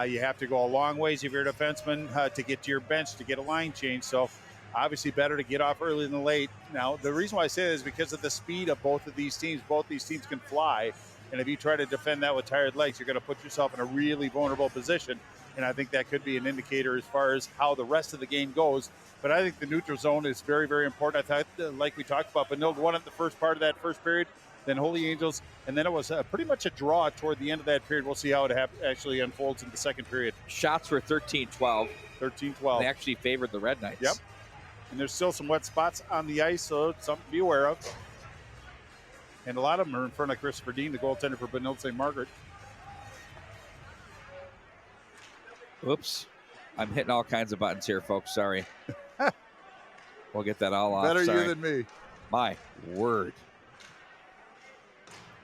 you have to go a long ways if you're a defenseman to get to your bench, to get a line change. So obviously better to get off early than late. Now, the reason why I say that is because of the speed of both of these teams. Both these teams can fly. And if you try to defend that with tired legs, you're going to put yourself in a really vulnerable position. And I think that could be an indicator as far as how the rest of the game goes. But I think the neutral zone is very, very important. I thought, like we talked about, Benilde won it the first part of that first period, then Holy Angels, and then it was pretty much a draw toward the end of that period. We'll see how it actually unfolds in the second period. Shots were 13-12. 13-12. They actually favored the Red Knights. Yep. And there's still some wet spots on the ice, so it's something to be aware of. And a lot of them are in front of Christopher Dean, the goaltender for Benilde St. Margaret. Oops. I'm hitting all kinds of buttons here, folks. Sorry. We'll get that all off. Better Sorry. you than me. My word.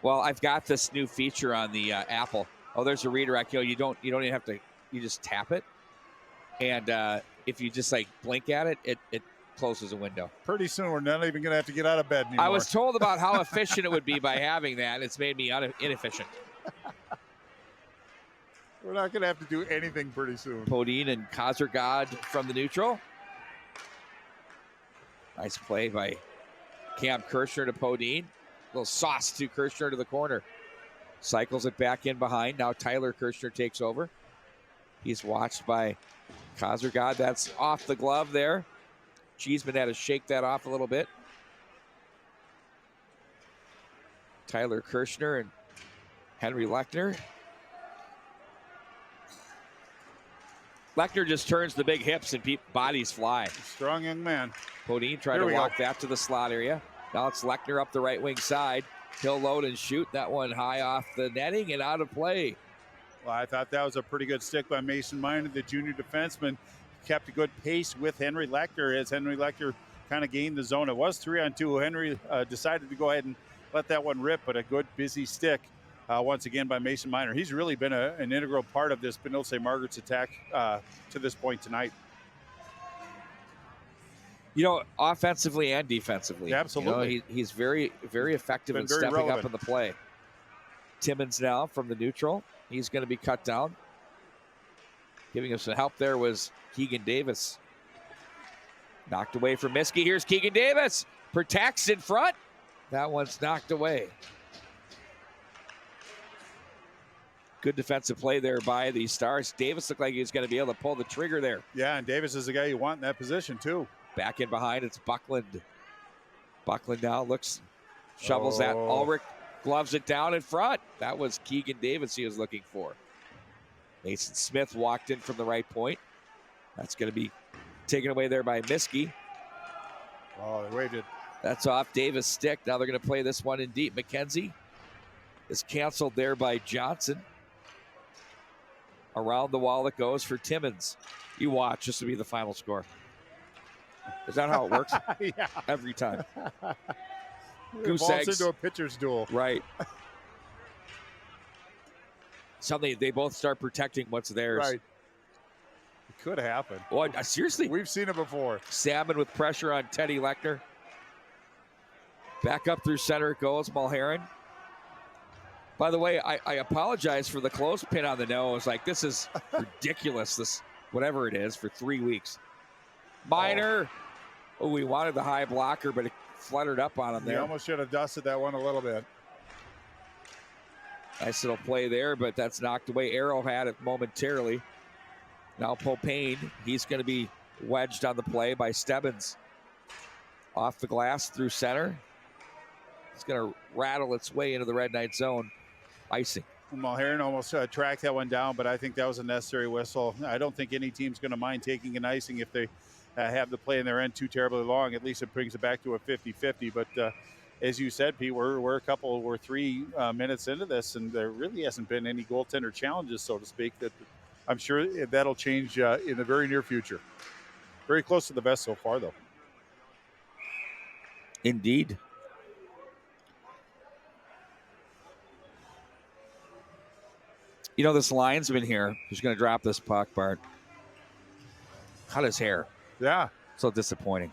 Well, I've got this new feature on the Apple. Oh, there's a redirect. You don't even have to. You just tap it, and if you just like blink at it, it closes a window. Pretty soon, we're not even going to have to get out of bed anymore. I was told about how efficient it would be by having that. It's made me inefficient. We're not going to have to do anything pretty soon. Podine and Kazergod from the neutral. Nice play by Cam Kirshner to Podine. Little sauce to Kirshner to the corner. Cycles it back in behind. Now Tyler Kirshner takes over. He's watched by Kazergod. That's off the glove there. Cheeseman had to shake that off a little bit. Tyler Kirshner and Henry Lechner. Lechner just turns the big hips and bodies fly. Strong young man. Podine tried to walk that to the slot area. Now it's Lechner up the right wing side. He'll load and shoot. That one high off the netting and out of play. Well, I thought that was a pretty good stick by Mason Miner, the junior defenseman. Kept a good pace with Henry Lechner as Henry Lechner kind of gained the zone. It was 3-on-2. Henry decided to go ahead and let that one rip, but a good busy stick once again by Mason Miner. He's really been an integral part of this Benilde St. Margaret's attack to this point tonight. You know, offensively and defensively. Yeah, absolutely. You know, he's very, very effective in stepping up in the play. Timmins now from the neutral. He's going to be cut down. Giving us some help there was Keegan Davis. Knocked away from Miskey. Here's Keegan Davis. Protects in front. That one's knocked away. Good defensive play there by the Stars. Davis looked like he was going to be able to pull the trigger there. Yeah, and Davis is the guy you want in that position, too. Back in behind, it's Buckland. Buckland now shovels that. Ulrich gloves it down in front. That was Keegan Davis he was looking for. Mason Smith walked in from the right point. That's going to be taken away there by Miskey. Oh, they waved it. That's off Davis' stick. Now they're going to play this one in deep. McKenzie is canceled there by Johnson. Around the wall it goes for Timmins. You watch. This will be the final score. Is that how it works? Yeah. Every time. Goose eggs into a pitcher's duel. Right. Suddenly they both start protecting what's theirs. Right. It could happen. Well, seriously. We've seen it before. Salmon with pressure on Teddy Lechner. Back up through center it goes, Mulheron. By the way, I apologize for the clothespin on the nose. Like, this is ridiculous, this whatever it is, for 3 weeks. Miner Oh, we wanted the high blocker, but it fluttered up on him He there. almost should have dusted that one a little bit. Nice little play there, but that's knocked away. Arrow had it momentarily. Now Popane, he's going to be wedged on the play by Stebbins. Off the glass through center. It's going to rattle its way into the Red Knight zone. Icing. Mulheron almost tracked that one down, but I think that was a necessary whistle. I don't think any team's going to mind taking an icing if they have the play in their end too terribly long. At least it brings it back to a 50-50. But as you said, Pete, we're 3 minutes into this, and there really hasn't been any goaltender challenges, so to speak, that I'm sure that'll change in the very near future. Very close to the best so far, though. Indeed. You know, this linesman here who's going to drop this puck, Bart. Cut his hair. Yeah. So disappointing.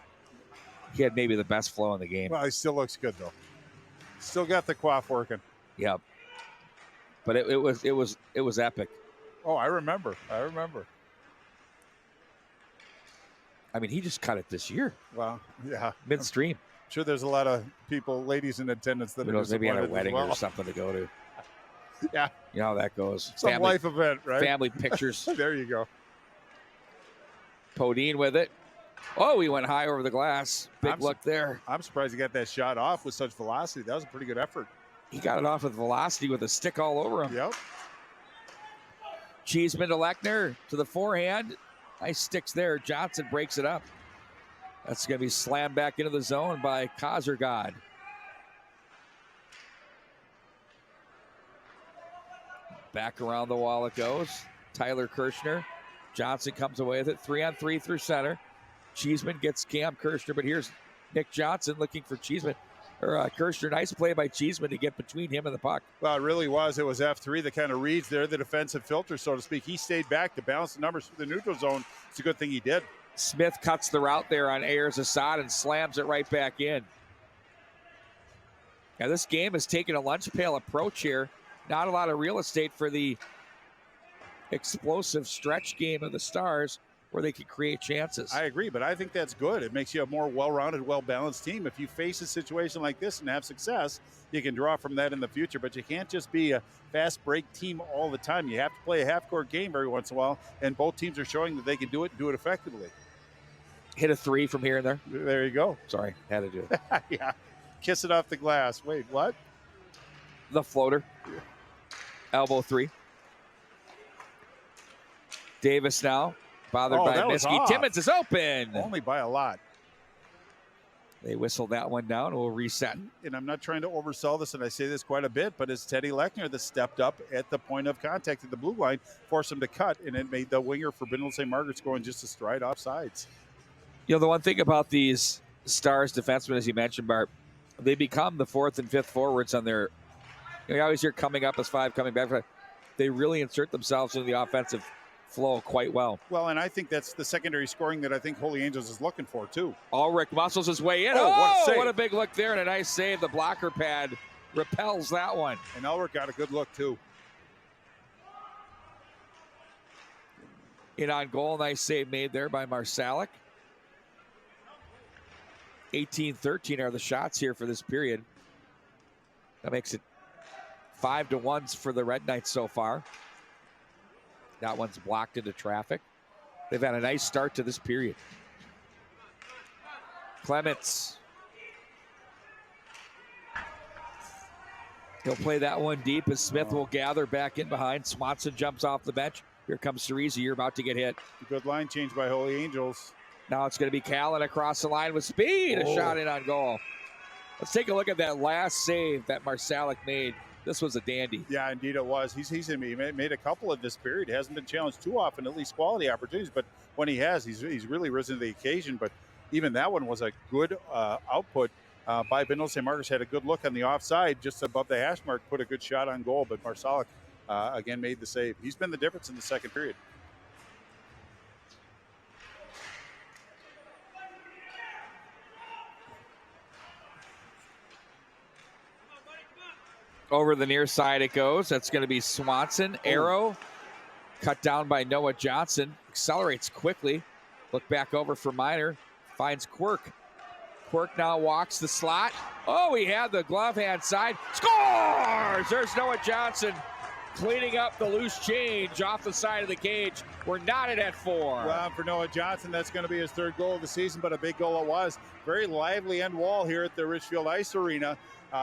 He had maybe the best flow in the game. Well, he still looks good, though. Still got the quaff working. Yep. But it was epic. Oh, I remember. I mean, he just cut it this year. Well, yeah. Midstream. I'm sure there's a lot of people, ladies in attendance that Who are knows, maybe at a disappointed as wedding well. or something to go to. Yeah. You know how that goes. Some life event, right? Family pictures. There you go. Podine with it. Oh, he went high over the glass. Big look there. I'm surprised he got that shot off with such velocity. That was a pretty good effort. He got it off with velocity with a stick all over him. Yep. Cheeseman to Lechner to the forehand. Nice sticks there. Johnson breaks it up. That's going to be slammed back into the zone by Kozergod. Back around the wall it goes. Tyler Kirshner. Johnson comes away with it. 3-on-3 through center. Cheeseman gets Cam Kirshner, but here's Nick Johnson looking for Cheeseman. Kirshner, nice play by Cheeseman to get between him and the puck. Well, it really was. It was F3 that kind of reads there, the defensive filter, so to speak. He stayed back to balance the numbers through the neutral zone. It's a good thing he did. Smith cuts the route there on Ayers Assad and slams it right back in. Now, this game has taken a lunch pail approach here. Not a lot of real estate for the explosive stretch game of the Stars where they can create chances. I agree, but I think that's good. It makes you a more well-rounded, well-balanced team. If you face a situation like this and have success, you can draw from that in the future, but you can't just be a fast break team all the time. You have to play a half-court game every once in a while, and both teams are showing that they can do it and do it effectively. Hit a 3 from here and there. There you go. Sorry, had to do it. Yeah. Kiss it off the glass. Wait, what? The floater. Elbow 3. Davis now. Bothered by Miskey. Timmins is open. Only by a lot. They whistled that one down. We'll reset. And I'm not trying to oversell this, and I say this quite a bit, but it's Teddy Lechner that stepped up at the point of contact at the blue line, forced him to cut, and it made the winger for Bindle St. Margaret's going just a stride off sides. You know, the one thing about these Stars defensemen, as you mentioned, Bart, they become the 4th and 5th forwards on their, you always hear coming up as 5, coming back. They really insert themselves into the offensive flow quite well. Well, and I think that's the secondary scoring that I think Holy Angels is looking for, too. Ulrich muscles his way in. What a big look there and a nice save. The blocker pad repels that one. And Ulrich got a good look, too. In on goal, nice save made there by Marsalek. 18-13 are the shots here for this period. That makes it 5-1 for the Red Knights so far. That one's blocked into traffic. They've had a nice start to this period. Clements. He'll play that one deep as Smith will gather back in behind. Swanson jumps off the bench. Here comes Cerisi. You're about to get hit. Good line change by Holy Angels. Now it's going to be Callan across the line with speed. A shot in on goal. Let's take a look at that last save that Marsalek made. This was a dandy. Yeah, indeed it was. He's made a couple of this period. He hasn't been challenged too often, at least quality opportunities. But when he has, he's really risen to the occasion. But even that one was a good output by Bindle St. Margaret's. Had a good look on the offside, just above the hash mark, put a good shot on goal. But Marsalek, again, made the save. He's been the difference in the second period. Over the near side it goes. That's going to be Swanson. Arrow cut down by Noah Johnson. Accelerates quickly. Look back over for Miner. Finds Quirk. Quirk now walks the slot. Oh, he had the glove hand side. Scores! There's Noah Johnson cleaning up the loose change off the side of the cage. We're knotted at 4. Well, for Noah Johnson, that's going to be his 3rd goal of the season, but a big goal it was. Very lively end wall here at the Richfield Ice Arena.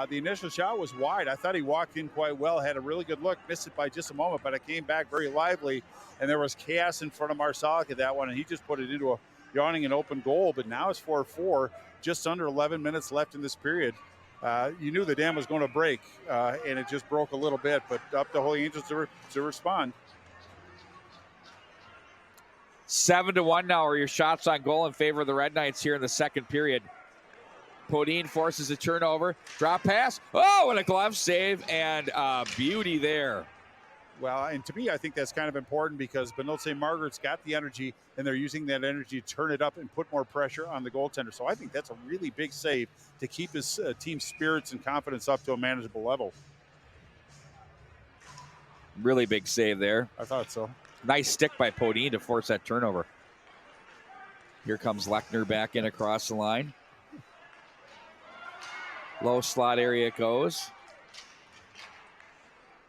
The initial shot was wide. I thought he walked in quite well, had a really good look, missed it by just a moment, but it came back very lively, and there was chaos in front of Marsalik at that one, and he just put it into a yawning and open goal. But now it's 4-4, just under 11 minutes left in this period. You knew the dam was going to break, and it just broke a little bit, but up to Holy Angels to respond. 7-1 now are your shots on goal in favor of the Red Knights here in the second period. Podine forces a turnover, drop pass. Oh, and a glove save, and beauty there. Well, and to me, I think that's kind of important because Benilde St. Margaret's got the energy, and they're using that energy to turn it up and put more pressure on the goaltender. So I think that's a really big save to keep his team's spirits and confidence up to a manageable level. Really big save there. I thought so. Nice stick by Podine to force that turnover. Here comes Lechner back in across the line. Low slot area it goes.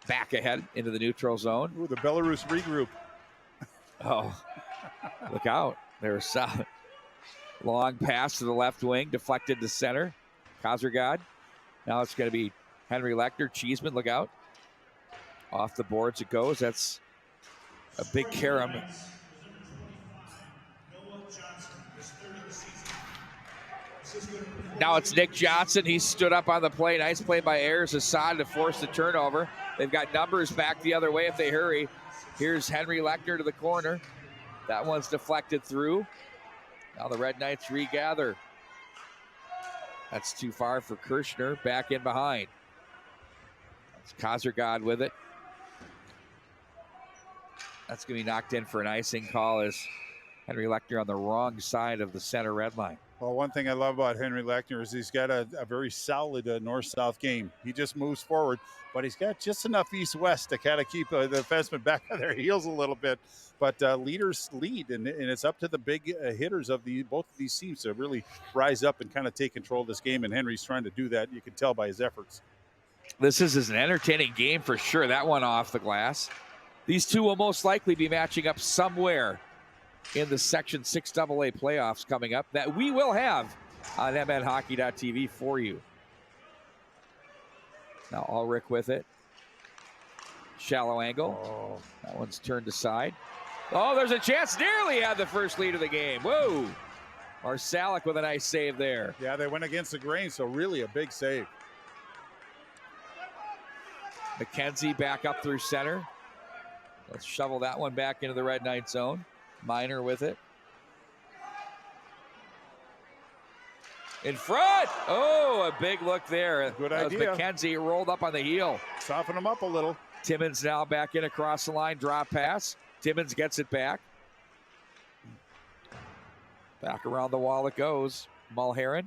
Back ahead into the neutral zone. Ooh, the Belarus regroup. Oh, look out. There's a long pass to the left wing, deflected to center. Kazergad. Now it's going to be Henry Lechner. Cheeseman, look out. Off the boards it goes. That's a big carom. Now it's Nick Johnson. He stood up on the play. Nice play by Ayers Assad to force the turnover. They've got numbers back the other way if they hurry. Here's Henry Lechner to the corner. That one's deflected through. Now the Red Knights regather. That's too far for Kirschner. Back in behind. It's Kazergad with it. That's going to be knocked in for an icing call as Henry Lechner on the wrong side of the center red line. Well, one thing I love about Henry Lechner is he's got a very solid north-south game. He just moves forward, but he's got just enough east-west to kind of keep the defenseman back on their heels a little bit. But leaders lead, and it's up to the big hitters of both of these teams to really rise up and kind of take control of this game, and Henry's trying to do that. You can tell by his efforts. This is an entertaining game for sure. That one off the glass. These two will most likely be matching up somewhere in the Section 6 AA playoffs coming up that we will have on MNHockey.tv for you. Now Ulrich with it. Shallow angle. Oh. That one's turned aside. Oh, there's a chance. Nearly had the first lead of the game. Whoa. Marsalik with a nice save there. Yeah, they went against the grain, so really a big save. McKenzie back up through center. Let's shovel that one back into the Red Knight zone. Miner with it. In front. Oh, a big look there. Good idea. McKenzie rolled up on the heel. Soften him up a little. Timmins now back in across the line. Drop pass. Timmins gets it back. Back around the wall it goes. Mulheron.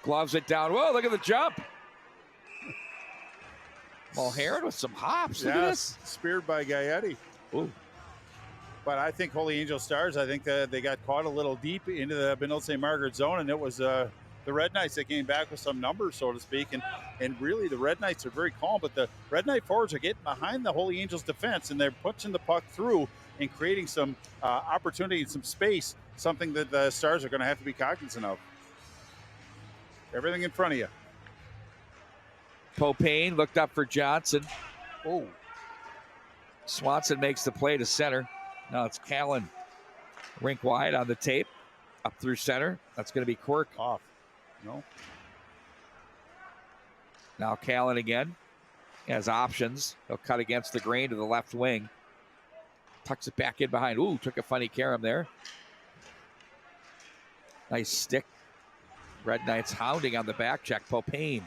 Gloves it down. Whoa, look at the jump. Mulheron with some hops. Look at this. Speared by Gaetti. Ooh. But I think Holy Angel Stars, I think that they got caught a little deep into the Benilde St. Margaret zone, and it was the Red Knights that came back with some numbers, so to speak. And really, the Red Knights are very calm, but the Red Knight forwards are getting behind the Holy Angels defense, and they're pushing the puck through and creating some opportunity and some space, something that the Stars are going to have to be cognizant of. Everything in front of you. Popane looked up for Johnson. Oh. Swanson makes the play to center. Now it's Callan. Rink wide on the tape. Up through center. That's going to be Quirk. Off. No. Now Callan again. He has options. He'll cut against the grain to the left wing. Tucks it back in behind. Ooh, took a funny carom there. Nice stick. Red Knights hounding on the back check. Popane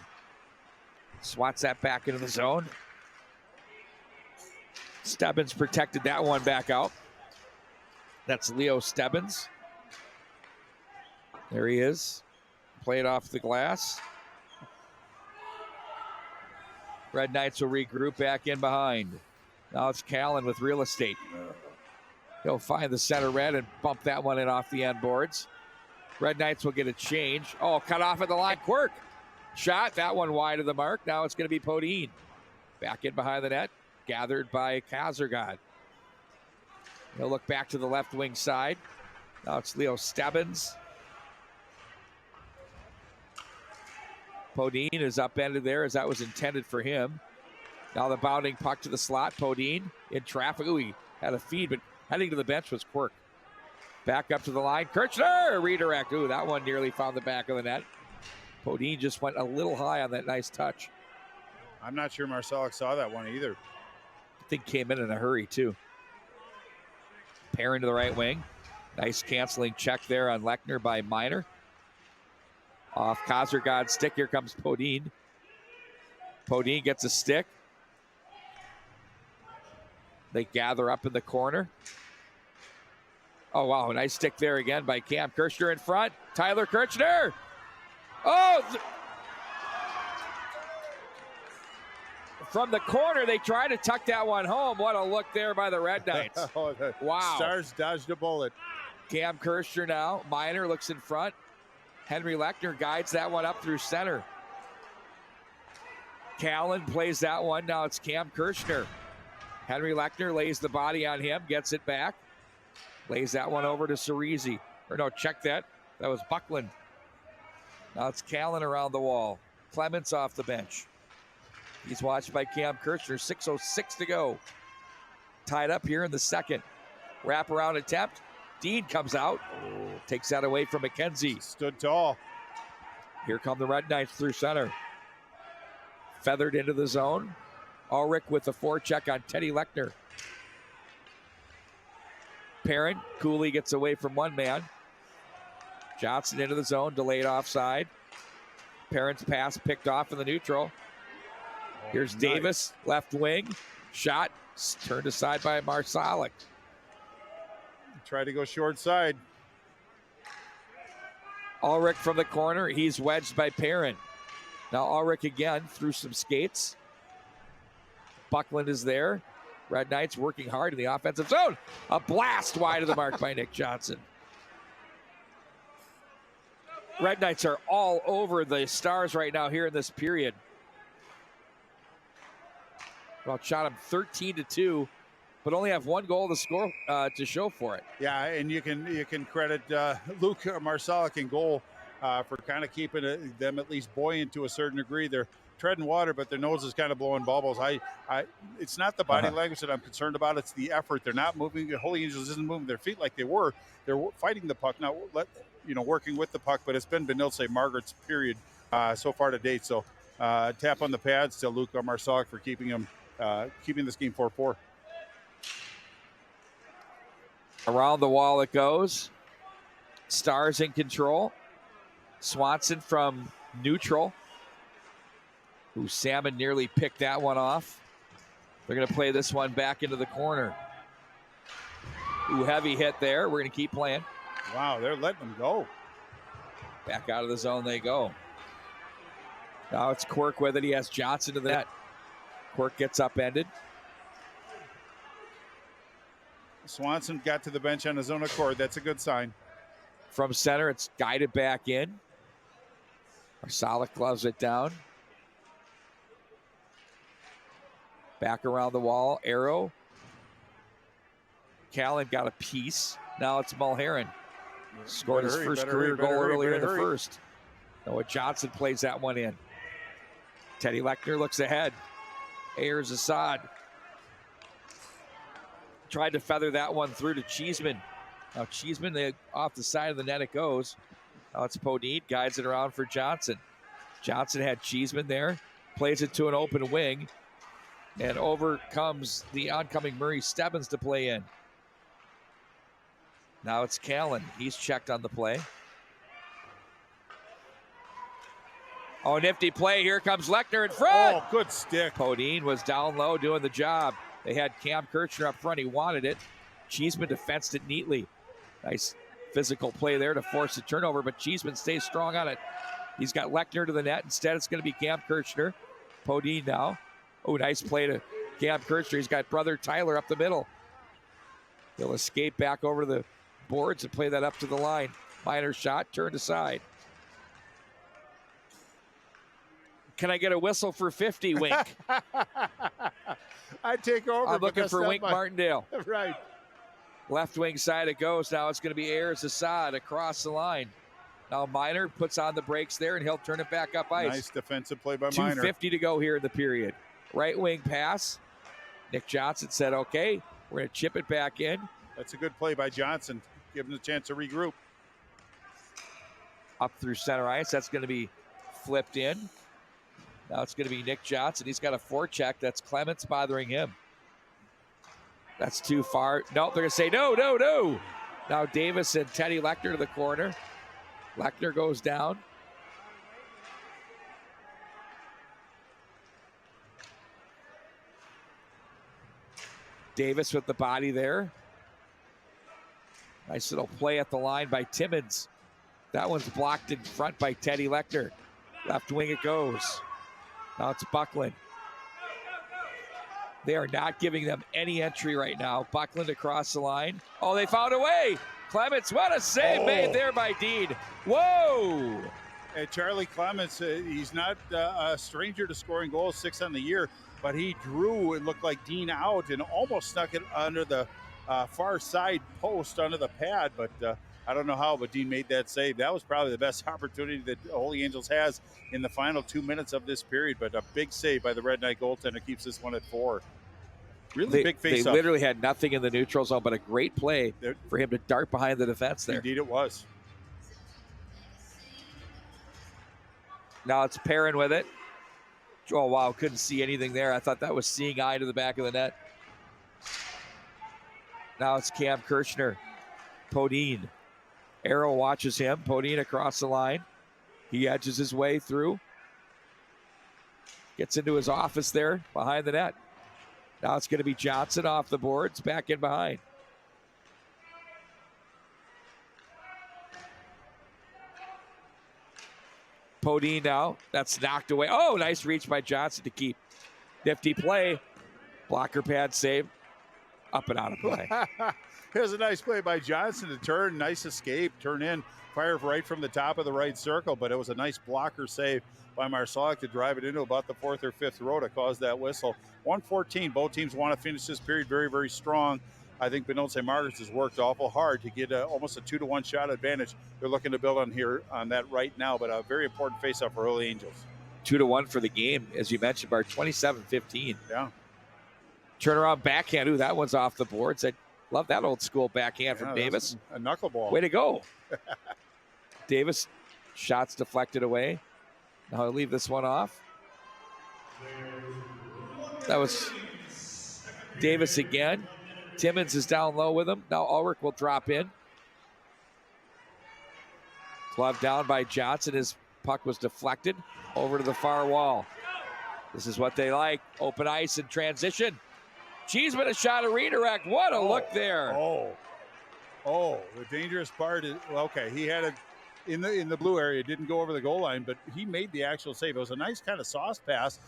swats that back into the zone. Stebbins protected that one back out. That's Leo Stebbins. There he is. Played off the glass. Red Knights will regroup back in behind. Now it's Callan with real estate. He'll find the center red and bump that one in off the end boards. Red Knights will get a change. Oh, cut off at the line. Quirk. Shot. That one wide of the mark. Now it's going to be Podine. Back in behind the net. Gathered by Kazergod. He'll look back to the left wing side. Now it's Leo Stebbins. Podine is upended there as that was intended for him. Now the bounding puck to the slot. Podine in traffic. Ooh, he had a feed, but heading to the bench was Quirk. Back up to the line. Kirchner, redirect. Ooh, that one nearly found the back of the net. Podine just went a little high on that nice touch. I'm not sure Marcellus saw that one either. I think came in a hurry, too. Perrin to the right wing. Nice canceling check there on Lechner by Miner. Off Kazergod's stick. Here comes Podine. Podine gets a stick. They gather up in the corner. Oh, wow. Nice stick there again by Cam Kirchner in front. Tyler Kirchner. Oh! From the corner, they try to tuck that one home. What a look there by the Red Knights. Wow. Stars dodged a bullet. Cam Kirchner now. Miner looks in front. Henry Lechner guides that one up through center. Callan plays that one. Now it's Cam Kirchner. Henry Lechner lays the body on him, gets it back. Lays that one over to Cerisi. Or no, check that. That was Buckland. Now it's Callan around the wall. Clements off the bench. He's watched by Cam Kirchner. 6:06 to go. Tied up here in the second. Wraparound attempt. Dean comes out. Takes that away from McKenzie. Stood tall. Here come the Red Knights through center. Feathered into the zone. Ulrich with the forecheck on Teddy Lechner. Perrin. Cooley gets away from one man. Johnson into the zone. Delayed offside. Perrin's pass picked off in the neutral. Here's nice. Davis, left wing. Shot turned aside by Marsalek. Try to go short side. Ulrich from the corner. He's wedged by Perrin. Now Ulrich again through some skates. Buckland is there. Red Knights working hard in the offensive zone. A blast wide of the mark by Nick Johnson. Red Knights are all over the Stars right now here in this period. Well, shot him 13-2, but only have one goal to score to show for it. Yeah, and you can credit Luke Marsalek in goal for kind of keeping them at least buoyant to a certain degree. They're treading water, but their nose is kind of blowing bubbles. It's not the body language that I'm concerned about. It's the effort. They're not moving. The Holy Angels isn't moving their feet like they were. They're fighting the puck now. Working with the puck, but it's been Benilde Margaret's period so far to date. So tap on the pads to Luke Marsalek for keeping this game 4-4. Around the wall it goes. Stars in control. Swanson from neutral. Ooh, Salmon nearly picked that one off. They're going to play this one back into the corner. Ooh, heavy hit there. We're going to keep playing. Wow, they're letting them go. Back out of the zone they go. Now it's Quirk with it. He has Johnson to the net. Quirk gets upended. Swanson got to the bench on his own accord. That's a good sign. From center, it's guided back in. Marsalek gloves it down. Back around the wall. Arrow. Callan got a piece. Now it's Mulheron. Scored his first career goal earlier in the first. Noah Johnson plays that one in. Teddy Lechner looks ahead. Ayers Assad tried to feather that one through to Cheeseman. Now Cheeseman, off the side of the net it goes. Now it's Podine, guides it around for Johnson. Johnson had Cheeseman there, plays it to an open wing, and over comes the oncoming Murray Stebbins to play in. Now it's Callan. He's checked on the play. Oh, nifty play. Here comes Lechner in front. Oh, good stick. Podine was down low doing the job. They had Cam Kirchner up front. He wanted it. Cheeseman defensed it neatly. Nice physical play there to force a turnover, but Cheeseman stays strong on it. He's got Lechner to the net. Instead, it's going to be Cam Kirchner. Podine now. Oh, nice play to Cam Kirchner. He's got brother Tyler up the middle. He'll escape back over to the boards and play that up to the line. Minor shot, turned aside. Can I get a whistle for 50, Wink? I'd take over. I'm looking for Wink Martindale. Right. Left wing side it goes. Now it's going to be Ayers Assad across the line. Now Minor puts on the brakes there, and he'll turn it back up ice. Nice defensive play by Minor. 2:50 to go here in the period. Right wing pass. Nick Johnson said, okay, we're going to chip it back in. That's a good play by Johnson. Give him a chance to regroup. Up through center ice. That's going to be flipped in. Now it's going to be Nick Johnson. He's got a forecheck. That's Clements bothering him. That's too far. No, they're going to say no, no, no. Now Davis and Teddy Lechner to the corner. Lechner goes down. Davis with the body there. Nice little play at the line by Timmins. That one's blocked in front by Teddy Lechner. Left wing it goes. Now it's Buckland. They are not giving them any entry right now. Buckland across the line. Oh, they found a way. Clements, what a save made there by Dean. Whoa! And Charlie Clements, he's not a stranger to scoring goals, 6 on the year, but he drew, it looked like Dean out and almost snuck it under the far side post under the pad, but I don't know how, but Dean made that save. That was probably the best opportunity that Holy Angels has in the final 2 minutes of this period, but a big save by the Red Knight goaltender keeps this one at 4. Really big face-off. They literally had nothing in the neutral zone, but a great play for him to dart behind the defense there. Indeed it was. Now it's Perrin with it. Oh, wow, couldn't see anything there. I thought that was seeing eye to the back of the net. Now it's Cam Kirchner. Podine. Arrow watches him. Podine across the line. He edges his way through. Gets into his office there behind the net. Now it's going to be Johnson off the boards, back in behind. Podine now. That's knocked away. Oh, nice reach by Johnson to keep. Nifty play. Blocker pad save. Up and out of play. Here's a nice play by Johnson to turn. Nice escape. Turn in. Fire right from the top of the right circle, but it was a nice blocker save by Marsalek to drive it into about the 4th or 5th row to cause that whistle. 1:14. Both teams want to finish this period very, very strong. I think Benilde St. Margaret's has worked awful hard to get almost a 2-to-1 shot advantage. They're looking to build on that right now, but a very important faceoff for Holy Angels. 2-to-1 for the game, as you mentioned, Bart. 27-15. Yeah. Turnaround backhand. Ooh, that one's off the boards. I love that old school backhand from Davis. A knuckleball. Way to go. Davis, shots deflected away. Now I'll leave this one off. That was Davis again. Timmins is down low with him. Now Ulrich will drop in. Glove down by Johnson. His puck was deflected over to the far wall. This is what they like. Open ice in transition. Cheeseman a shot, a redirect. What a look there. The dangerous part is, okay, he had it in the blue area, didn't go over the goal line, but he made the actual save. It was a nice kind of sauce pass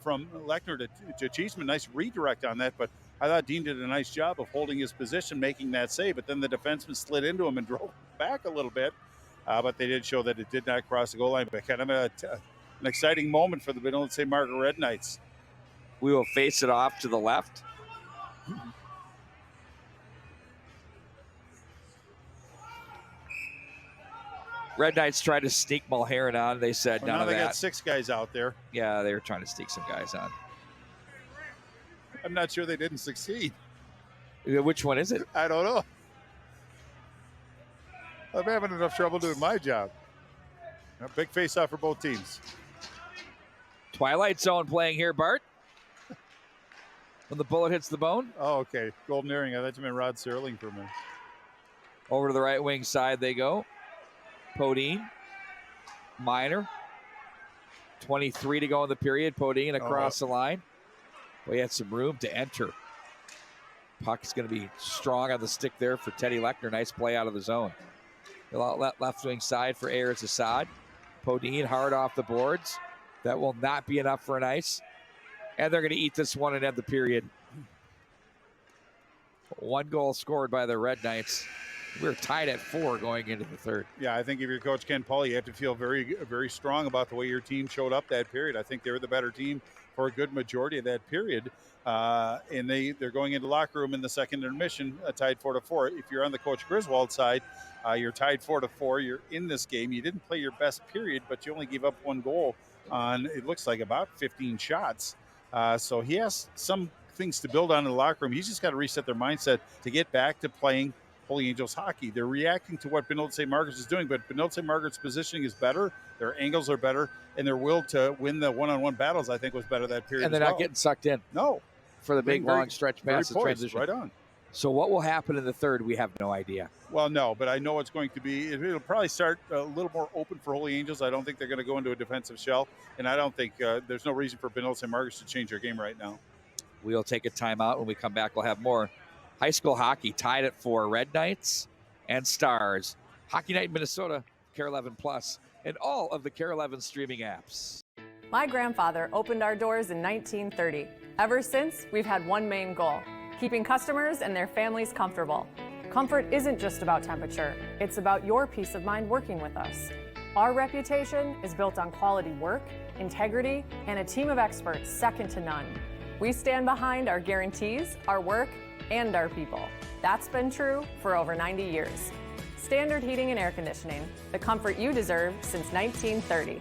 from Lechner to Cheeseman. Nice redirect on that, but I thought Dean did a nice job of holding his position, making that save, but then the defenseman slid into him and drove back a little bit, but they did show that it did not cross the goal line, but kind of an exciting moment for the Benilde St. Margaret Red Knights. We will face it off to the left. Red Knights tried to sneak Mulherrin on. They said none of that. They got 6 guys out there. Yeah, they were trying to sneak some guys on. I'm not sure they didn't succeed. Which one is it? I don't know. I'm having enough trouble doing my job. A big face-off for both teams. Twilight Zone playing here, Bart. When the bullet hits the bone. Oh, okay. Golden Earring. I thought you meant Rod Serling for a minute. Over to the right wing side they go. Podine. Minor. 23 to go in the period. Podine across the line. We had some room to enter. Puck is going to be strong on the stick there for Teddy Lechner. Nice play out of the zone. Left wing side for Ayers Assad. Podine hard off the boards. That will not be enough for an ice. And they're going to eat this one and end the period. One goal scored by the Red Knights. We're tied at 4 going into the third. Yeah, I think if you're Coach Ken Paul, you have to feel very, very strong about the way your team showed up that period. I think they were the better team for a good majority of that period. And they're going into locker room in the second intermission, tied 4-4. If you're on the Coach Griswold side, you're tied 4-4. You're in this game. You didn't play your best period, but you only gave up one goal on, it looks like, about 15 shots. So he has some things to build on in the locker room. He's just got to reset their mindset to get back to playing Holy Angels hockey. They're reacting to what Benilde St. Margaret's is doing, but Benilde St. Margaret's positioning is better. Their angles are better, and their will to win the one-on-one battles, I think, was better that period. And they're not getting sucked in. No. For the big, long stretch passes transition. Right on. So what will happen in the third, we have no idea. Well, no, but I know it's going to be, it'll probably start a little more open for Holy Angels. I don't think they're going to go into a defensive shell, and I don't think there's no reason for Benilde St. Margaret's to change their game right now. We'll take a timeout. When we come back, we'll have more high school hockey tied at 4. Red Knights and Stars. Hockey Night in Minnesota, KARE 11 Plus, and all of the KARE 11 streaming apps. My grandfather opened our doors in 1930. Ever since, we've had one main goal: keeping customers and their families comfortable. Comfort isn't just about temperature, it's about your peace of mind working with us. Our reputation is built on quality work, integrity, and a team of experts second to none. We stand behind our guarantees, our work, and our people. That's been true for over 90 years. Standard Heating and Air Conditioning, the comfort you deserve since 1930.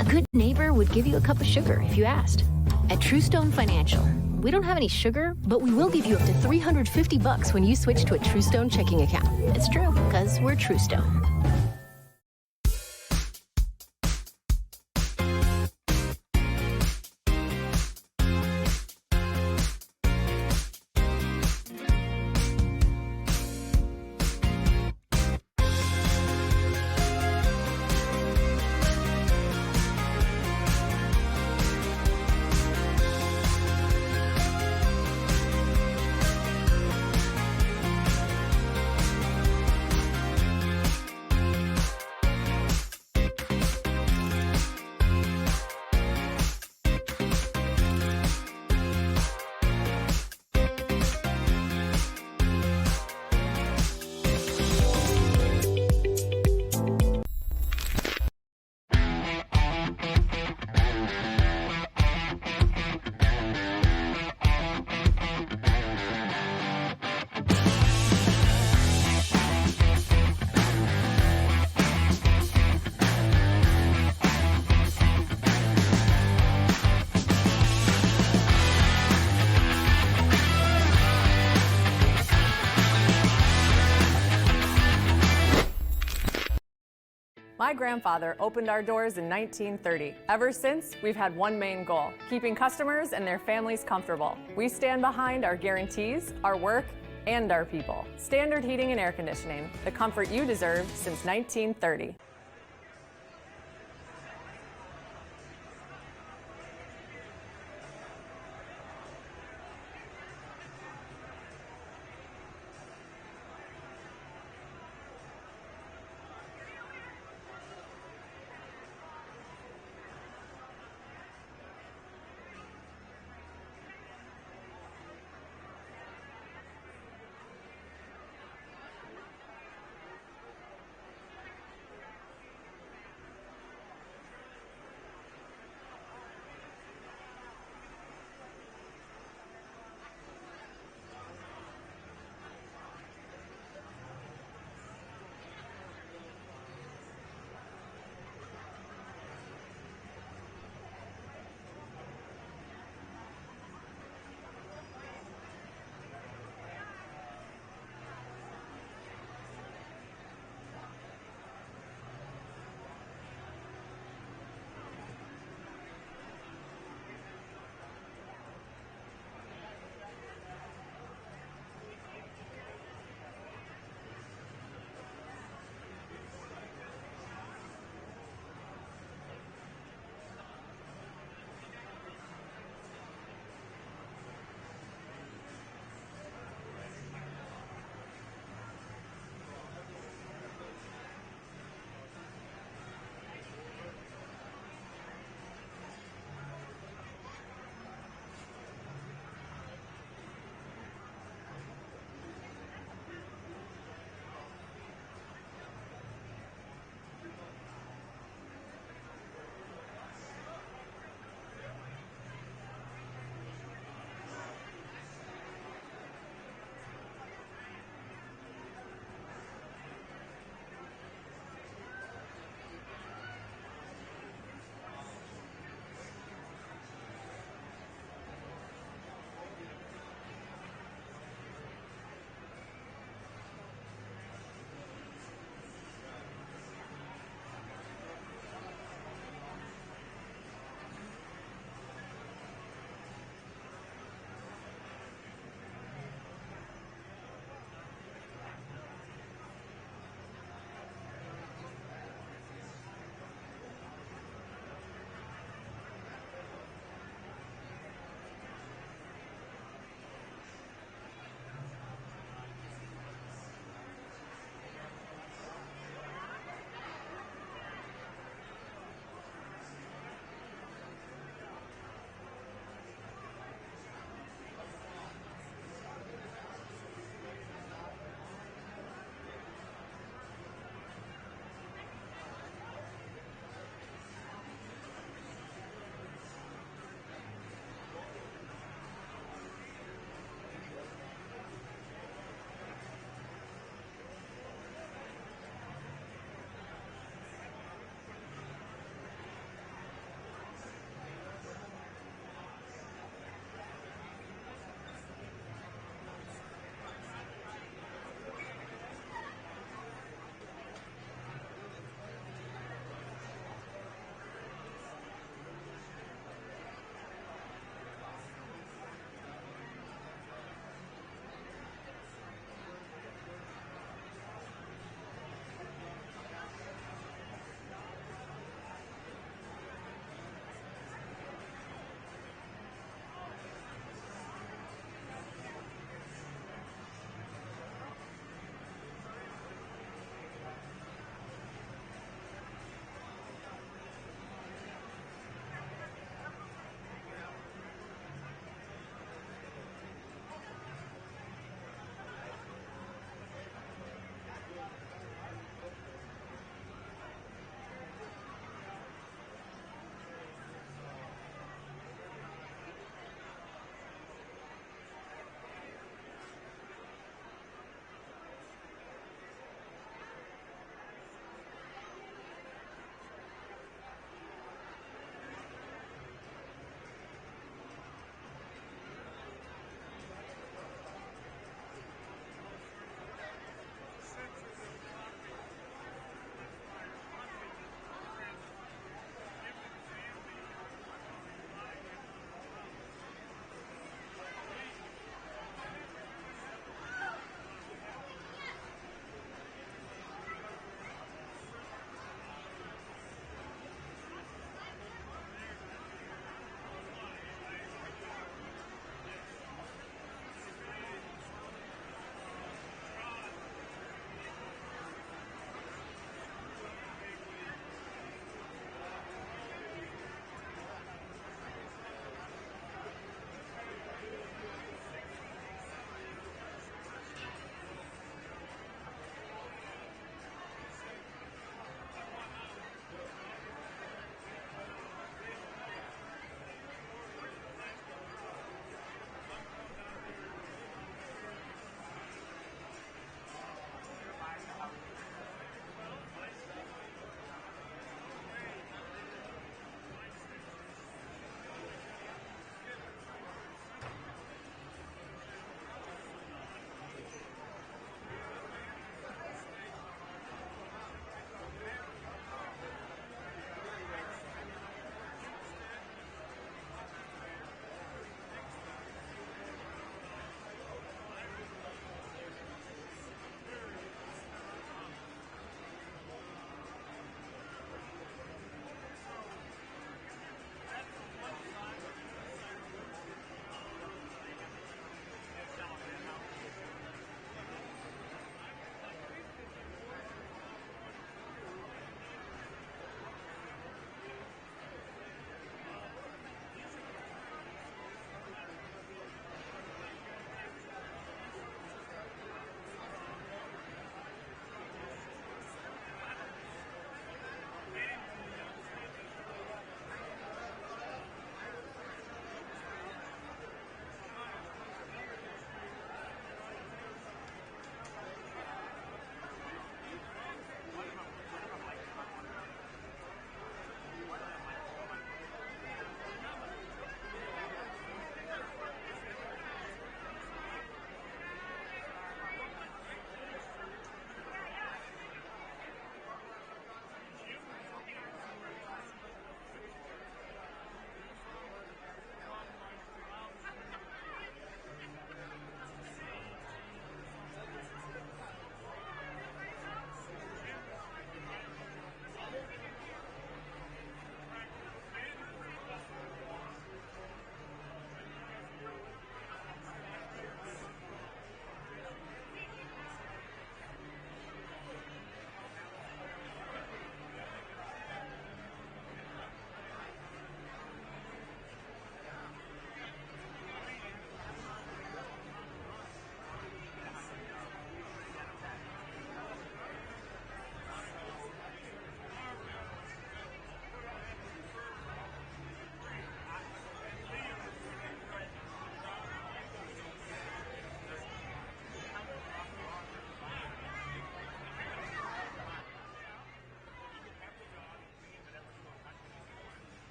A good neighbor would give you a cup of sugar if you asked. At Truestone Financial, we don't have any sugar, but we will give you up to $350 when you switch to a Truestone checking account. It's true, because we're Truestone. My grandfather opened our doors in 1930. Ever since, we've had one main goal: keeping customers and their families comfortable. We stand behind our guarantees, our work, and our people. Standard Heating and Air Conditioning, the comfort you deserve since 1930.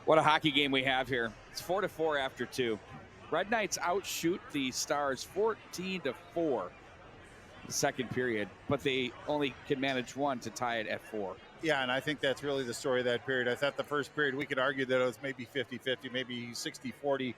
What a hockey game we have here. It's 4-4 after 2. Red Knights outshoot the Stars 14-4 the second period, but they only can manage one to tie it at 4. Yeah, and I think that's really the story of that period. I thought the first period, we could argue that it was maybe 50-50, maybe 60-40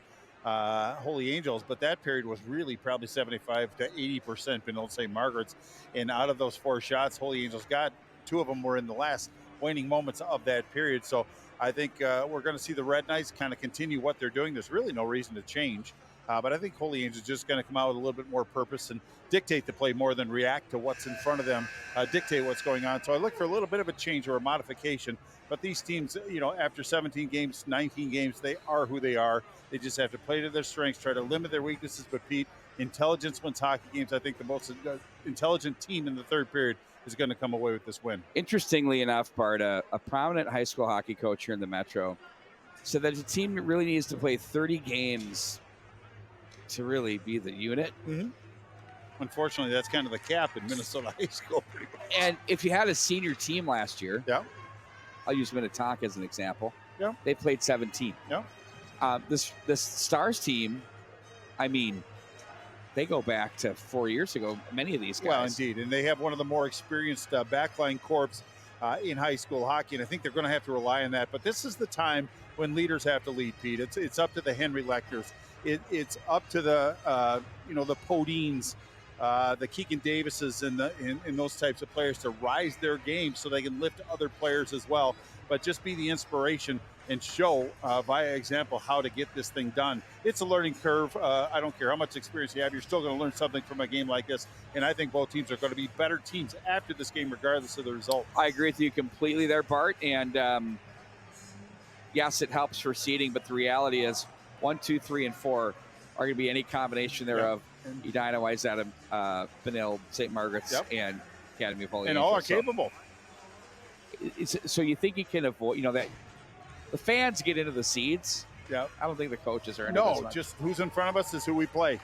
Holy Angels, but that period was really probably 75 to 80% Benilde St. Margaret's. And out of those 4 shots, Holy Angels got 2 of them were in the last waning moments of that period. So I think we're going to see the Red Knights kind of continue what they're doing. There's really no reason to change. But I think Holy Angels is just going to come out with a little bit more purpose and dictate the play more than react to what's in front of them, dictate what's going on. So I look for a little bit of a change or a modification. But these teams, after 17 games, 19 games, they are who they are. They just have to play to their strengths, try to limit their weaknesses. But Pete, intelligence wins hockey games. I think the most intelligent team in the third period is going to come away with this win. Interestingly enough, Bart, a prominent high school hockey coach here in the Metro said that the team really needs to play 30 games to really be the unit. Mm-hmm. Unfortunately, that's kind of the cap in Minnesota high school. Pretty much. And if you had a senior team last year, yeah, I'll use Minnetonka as an example. Yeah, they played 17. Yeah, this Stars team, I mean, they go back to 4 years ago. Many of these guys. Well, indeed, and they have one of the more experienced backline corps in high school hockey, and I think they're going to have to rely on that. But this is the time when leaders have to lead, Pete. It's up to the Henry Lecters. It's up to the the Podines, the Keegan Davises, and those types of players to rise their game so they can lift other players as well. But just be the inspiration and show via example how to get this thing done. It's a learning curve. I don't care how much experience you have, you're still going to learn something from a game like this. And I think both teams are going to be better teams after this game, regardless of the result. I agree with you completely there, Bart. And yes, it helps for seeding, but the reality is 1, 2, 3, and 4 are going to be any combination thereof. Yeah. Edina, Wayzata, Benilde, St. Margaret's, and Academy of Holy Angels. And all are capable. So you think you can avoid, that the fans get into the seeds. Yeah. I don't think the coaches are into this No, just who's in front of us is who we play.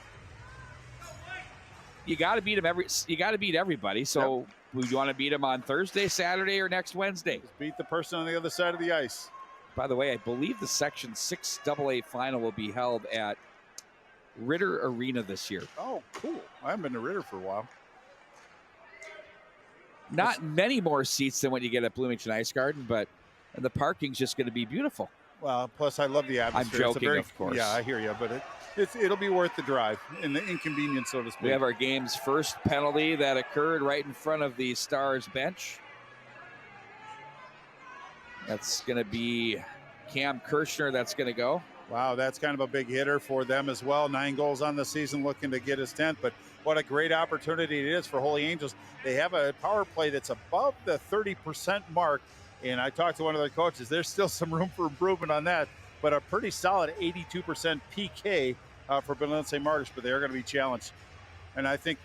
You got to beat them you got to beat everybody. So we want to beat them on Thursday, Saturday, or next Wednesday. Just beat the person on the other side of the ice. By the way, I believe the Section 6 AA final will be held at Ritter Arena this year. Oh, cool. I haven't been to Ritter for a while. Not many more seats than what you get at Bloomington Ice Garden, but the parking's just going to be beautiful. Well, plus I love the atmosphere. I'm joking, of course. Yeah, I hear you, but it'll be worth the drive and the inconvenience, so to speak. We have our game's first penalty that occurred right in front of the Stars bench. That's going to be Cam Kirshner that's going to go. Wow, that's kind of a big hitter for them as well. 9 goals on the season, looking to get his 10th. But what a great opportunity it is for Holy Angels. They have a power play that's above the 30% mark. And I talked to one of their coaches. There's still some room for improvement on that. But a pretty solid 82% PK for Benilde St. Margaret's. But they're going to be challenged. And I think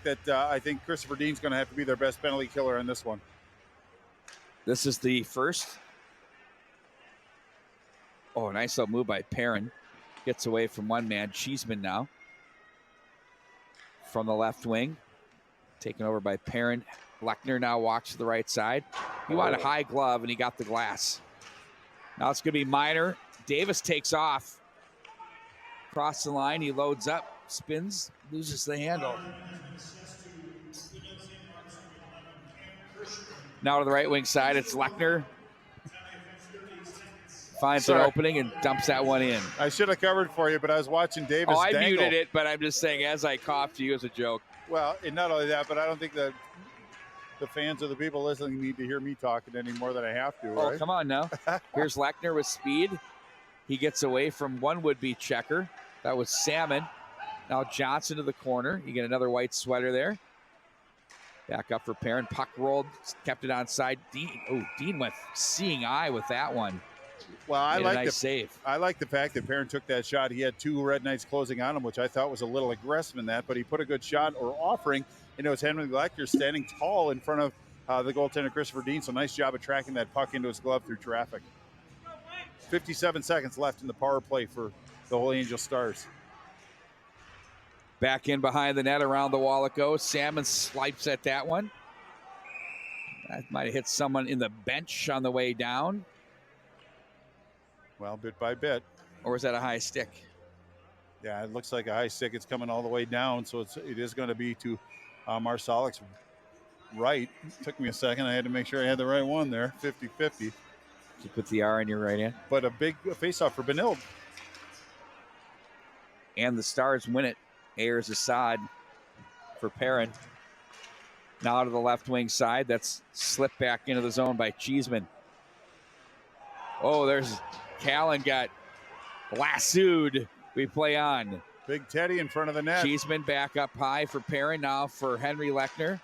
Christopher Dean's going to have to be their best penalty killer in this one. This is the first. Oh, nice little move by Perrin. Gets away from one man. Cheeseman now. From the left wing. Taken over by Perrin. Lechner now walks to the right side. He wanted a high glove, and he got the glass. Now it's going to be Miner. Davis takes off. Across the line. He loads up. Spins. Loses the handle. Now to the right wing side. It's Lechner. Finds an opening and dumps that one in. I should have covered for you, but I was watching Davis I dangle. muted it, but I'm just saying as I coughed to you as a joke. Well, and not only that, but I don't think that the fans or the people listening need to hear me talking any more than I have to. Oh, come on now. Here's Lechner with speed. He gets away from one would-be checker. That was Salmon. Now Johnson to the corner. You get another white sweater there. Back up for Perrin. Puck rolled, kept it onside. Dean went seeing eye with that one. Well, I like the fact that Perrin took that shot. He had 2 Red Knights closing on him, which I thought was a little aggressive in that, but he put a good shot or offering, and it was Henry Lecter standing tall in front of the goaltender Christopher Dean. So nice job of tracking that puck into his glove through traffic. 57 seconds left in the power play for the Holy Angel Stars. Back in behind the net, around the wall it goes. Salmon swipes at that one. That might have hit someone in the bench on the way down. Well, bit by bit. Or was that a high stick? Yeah, it looks like a high stick. It's coming all the way down, so it is going to be to Marsalik's right. Took me a second. I had to make sure I had the right one there. 50-50. You put the R in your right hand. But a big face-off for Benilde. And the Stars win it. Ayers Assad for Perrin. Now to the left wing side. That's slipped back into the zone by Cheeseman. Oh, there's Callan got lassoed. We play on. Big Teddy in front of the net. Cheeseman back up high for Perrin, now for Henry Lechner.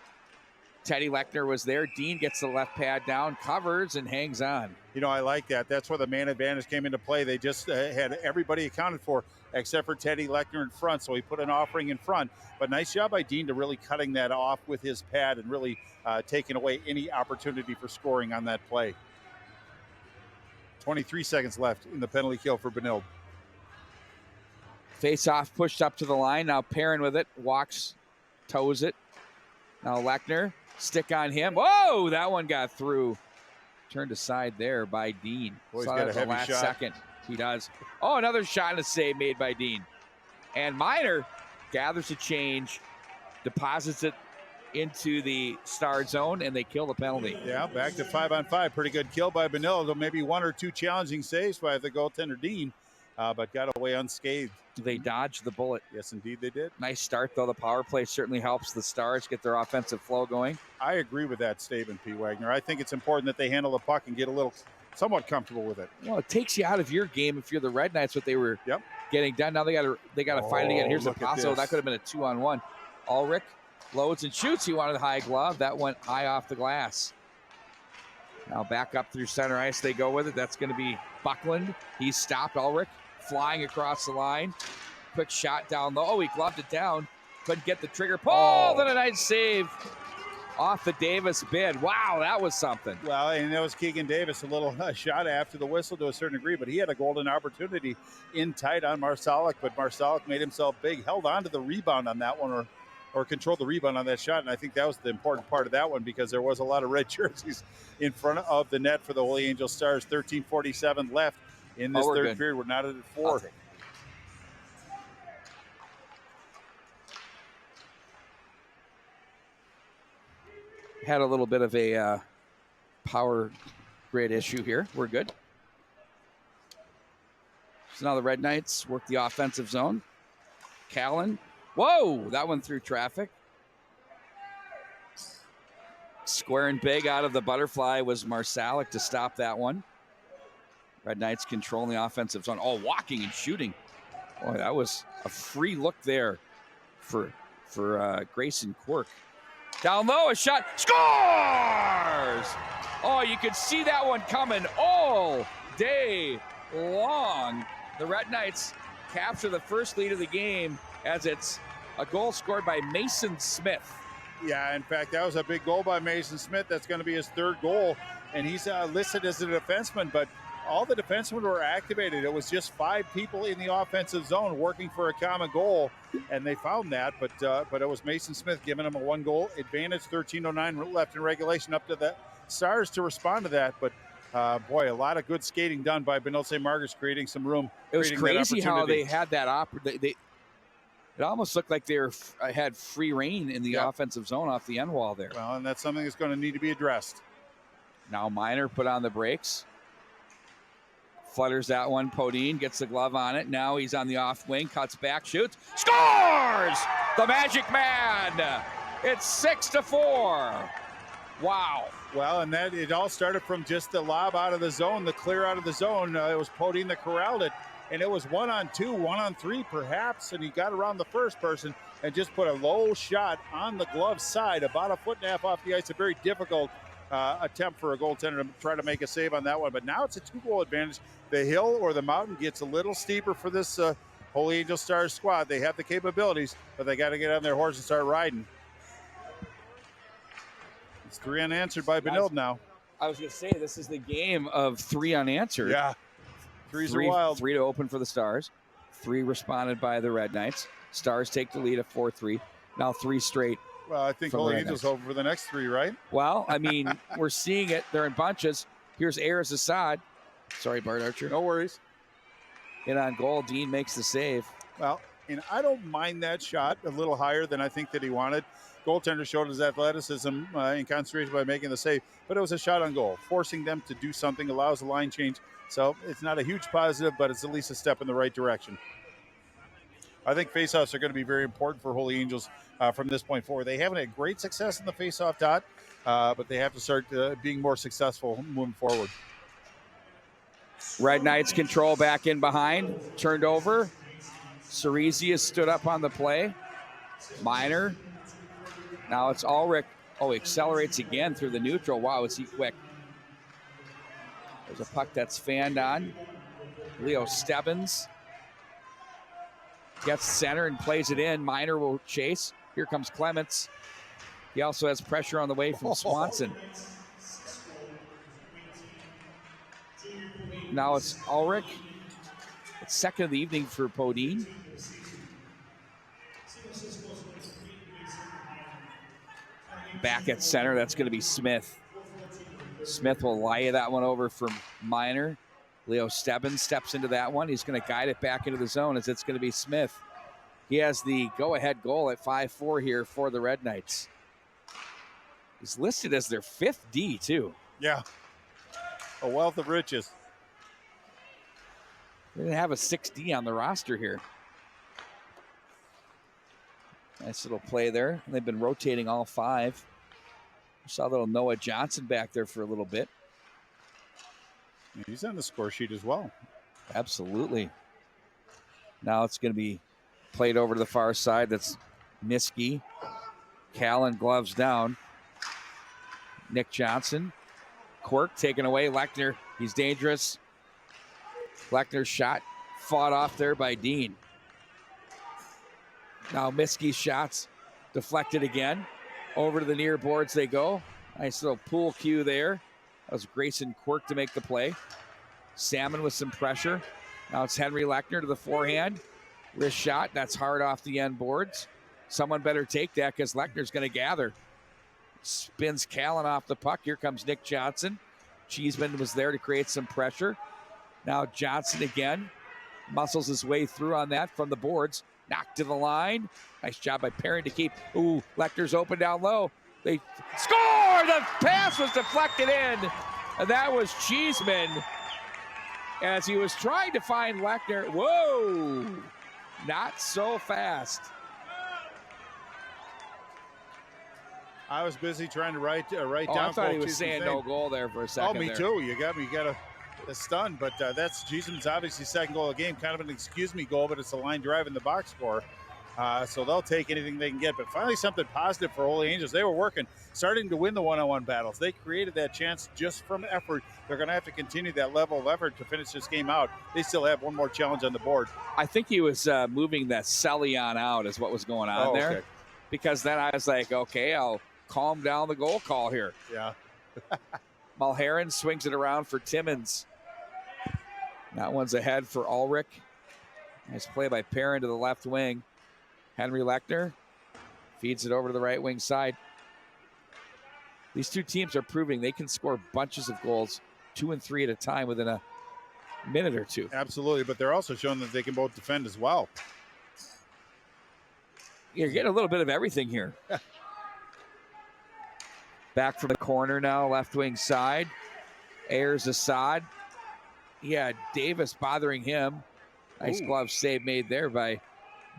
Teddy Lechner was there. Dean gets the left pad down, covers, and hangs on. You know, I like that. That's where the man advantage came into play. They just had everybody accounted for except for Teddy Lechner in front, so he put an offering in front. But nice job by Dean to really cutting that off with his pad and really taking away any opportunity for scoring on that play. 23 seconds left in the penalty kill for Benilde. Face off, pushed up to the line. Now Perrin with it, walks, toes it. Now Lechner, stick on him. Whoa, that one got through. Turned aside there by Dean. Boy, he's Saw got that a heavy last shot. second. He does. Oh, another shot and a save made by Dean. And Miner gathers a change, deposits it into the Star zone, and they kill the penalty. Yeah, back to 5-on-5. Pretty good kill by Benilde. Maybe one or two challenging saves by the goaltender Dean, but got away unscathed. They dodged the bullet. Yes, indeed they did. Nice start, though. The power play certainly helps the Stars get their offensive flow going. I agree with that statement, P. Wagner. I think it's important that they handle the puck and get a little somewhat comfortable with it. Well, it takes you out of your game if you're the Red Knights, what they were getting done. Now they got to fight it again. Here's the Paso. That could have been a 2-on-1. Ulrich loads and shoots. He wanted a high glove. That went high off the glass. Now back up through center ice. They go with it. That's going to be Buckland. He's stopped. Ulrich flying across the line. Quick shot down low. Oh, he gloved it down. Couldn't get the trigger pull. Oh, then a nice save off the Davis bid. Wow, that was something. Well, and that was Keegan Davis, a little shot after the whistle to a certain degree, but he had a golden opportunity in tight on Marsalek, but Marsalek made himself big, held on to the rebound on that one, or controlled the rebound on that shot, and I think that was the important part of that one because there was a lot of red jerseys in front of the net for the Holy Angel Stars. 13:47 left in this third period. We're not at 4. Had a little bit of a power grid issue here. We're good. So now the Red Knights work the offensive zone. Callan. Whoa, that one through traffic. Square and big out of the butterfly was Marsalek to stop that one. Red Knights controlling the offensive zone. Oh, walking and shooting. Boy, that was a free look there for Grayson Quirk. Down low, a shot, scores! Oh, you could see that one coming all day long. The Red Knights capture the first lead of the game as it's a goal scored by Mason Smith. Yeah, in fact, that was a big goal by Mason Smith. That's going to be his third goal, and he's listed as a defenseman, but all the defensemen were activated. It was just 5 people in the offensive zone working for a common goal, and they found that. But it was Mason Smith giving them a 1-goal advantage. 13:09 left in regulation. Up to the Stars to respond to that. But boy, a lot of good skating done by Benilde St. Margaret's, creating some room. It was crazy how they had that it almost looked like they had free reign in the offensive zone off the end wall there. Well, and that's something that's going to need to be addressed. Now Miner put on the brakes. Flutters that one. Podine gets the glove on it. Now he's on the off wing. Cuts back. Shoots. Scores! The Magic Man! It's 6-4. Wow. Well, and that it all started from just the lob out of the zone, the clear out of the zone. It was Podine that corralled it. And it was 1-on-2, 1-on-3 perhaps. And he got around the first person and just put a low shot on the glove side, about 1.5 feet off the ice. A very difficult attempt for a goaltender to try to make a save on that one. But now it's a 2-goal advantage. The hill or the mountain gets a little steeper for this Holy Angel Stars squad. They have the capabilities, but they got to get on their horse and start riding. It's 3 unanswered by Benilde now. I was going to say, this is the game of 3 unanswered. Yeah. 3's are wild. 3 to open for the Stars. 3 responded by the Red Knights. Stars take the lead at 4-3. Now 3 straight. Well, I think Holy Angels over for the next 3, right? Well, I mean, we're seeing it. They're in bunches. Here's Ayers Assad. Sorry, Bart Archer. No worries. in on goal. Dean makes the save. Well, and I don't mind that shot a little higher than I think that he wanted. Goaltender showed his athleticism and concentration by making the save, but it was a shot on goal. Forcing them to do something allows a line change. So it's not a huge positive, but it's at least a step in the right direction. I think faceoffs are going to be very important for Holy Angels from this point forward. They haven't had great success in the faceoff dot, but they have to start being more successful moving forward. Red Knights control back in behind. Turned over. Cerisi has stood up on the play. Minor. Now it's Ulrich. Oh, he accelerates again through the neutral. Wow, is he quick. There's a puck that's fanned on. Leo Stebbins gets center and plays it in. Minor will chase. Here comes Clements. He also has pressure on the way from Swanson. Now it's Ulrich. It's second of the evening for Podine. Back at center, that's going to be Smith. Smith will lie that one over from Minor. Leo Stebbins steps into that one. He's going to guide it back into the zone as it's going to be Smith. He has the go-ahead goal at 5-4 here for the Red Knights. He's listed as their 5th D, too. Yeah. A wealth of riches. They didn't have a 6D on the roster here. Nice little play there. They've been rotating all 5. Saw little Noah Johnson back there for a little bit. He's on the score sheet as well. Absolutely. Now it's going to be played over to the far side. That's Niski. Callan gloves down. Nick Johnson. Quirk taken away. Lechner, he's dangerous. Lechner's shot fought off there by Dean. Now Miski's shots deflected again. Over to the near boards they go. Nice little pool cue there. That was Grayson Quirk to make the play. Salmon with some pressure. Now it's Henry Lechner to the forehand. Wrist shot. That's hard off the end boards. Someone better take that because Lechner's going to gather. Spins Callan off the puck. Here comes Nick Johnson. Cheeseman was there to create some pressure. Now Johnson again. Muscles his way through on that from the boards. Knocked to the line. Nice job by Perrin to keep. Ooh, Lechner's open down low. They score! The pass was deflected in. And that was Cheeseman. As he was trying to find Lechner. Whoa! Not so fast. I was busy trying to write down. I thought he was saying no goal there for a second. Oh, me too. You got a stun, but that's Cheeseman's obviously second goal of the game. Kind of an excuse me goal, but it's a line drive in the box score. So they'll take anything they can get. But finally something positive for Holy Angels. They were starting to win the one-on-one battles. They created that chance just from effort. They're going to have to continue that level of effort to finish this game out. They still have one more challenge on the board. I think he was moving that Celion out is what was going on there. Okay. Because then I was like, okay, I'll calm down the goal call here. Yeah. Mulheron swings it around for Timmins. That one's ahead for Ulrich. Nice play by Perrin to the left wing. Henry Lechner feeds it over to the right wing side. These two teams are proving they can score bunches of goals, 2 and 3 at a time within a minute or two. Absolutely, but they're also showing that they can both defend as well. You're getting a little bit of everything here. Back from the corner now, left wing side. Ayers Assad. Yeah, Davis bothering him. Nice glove save made there by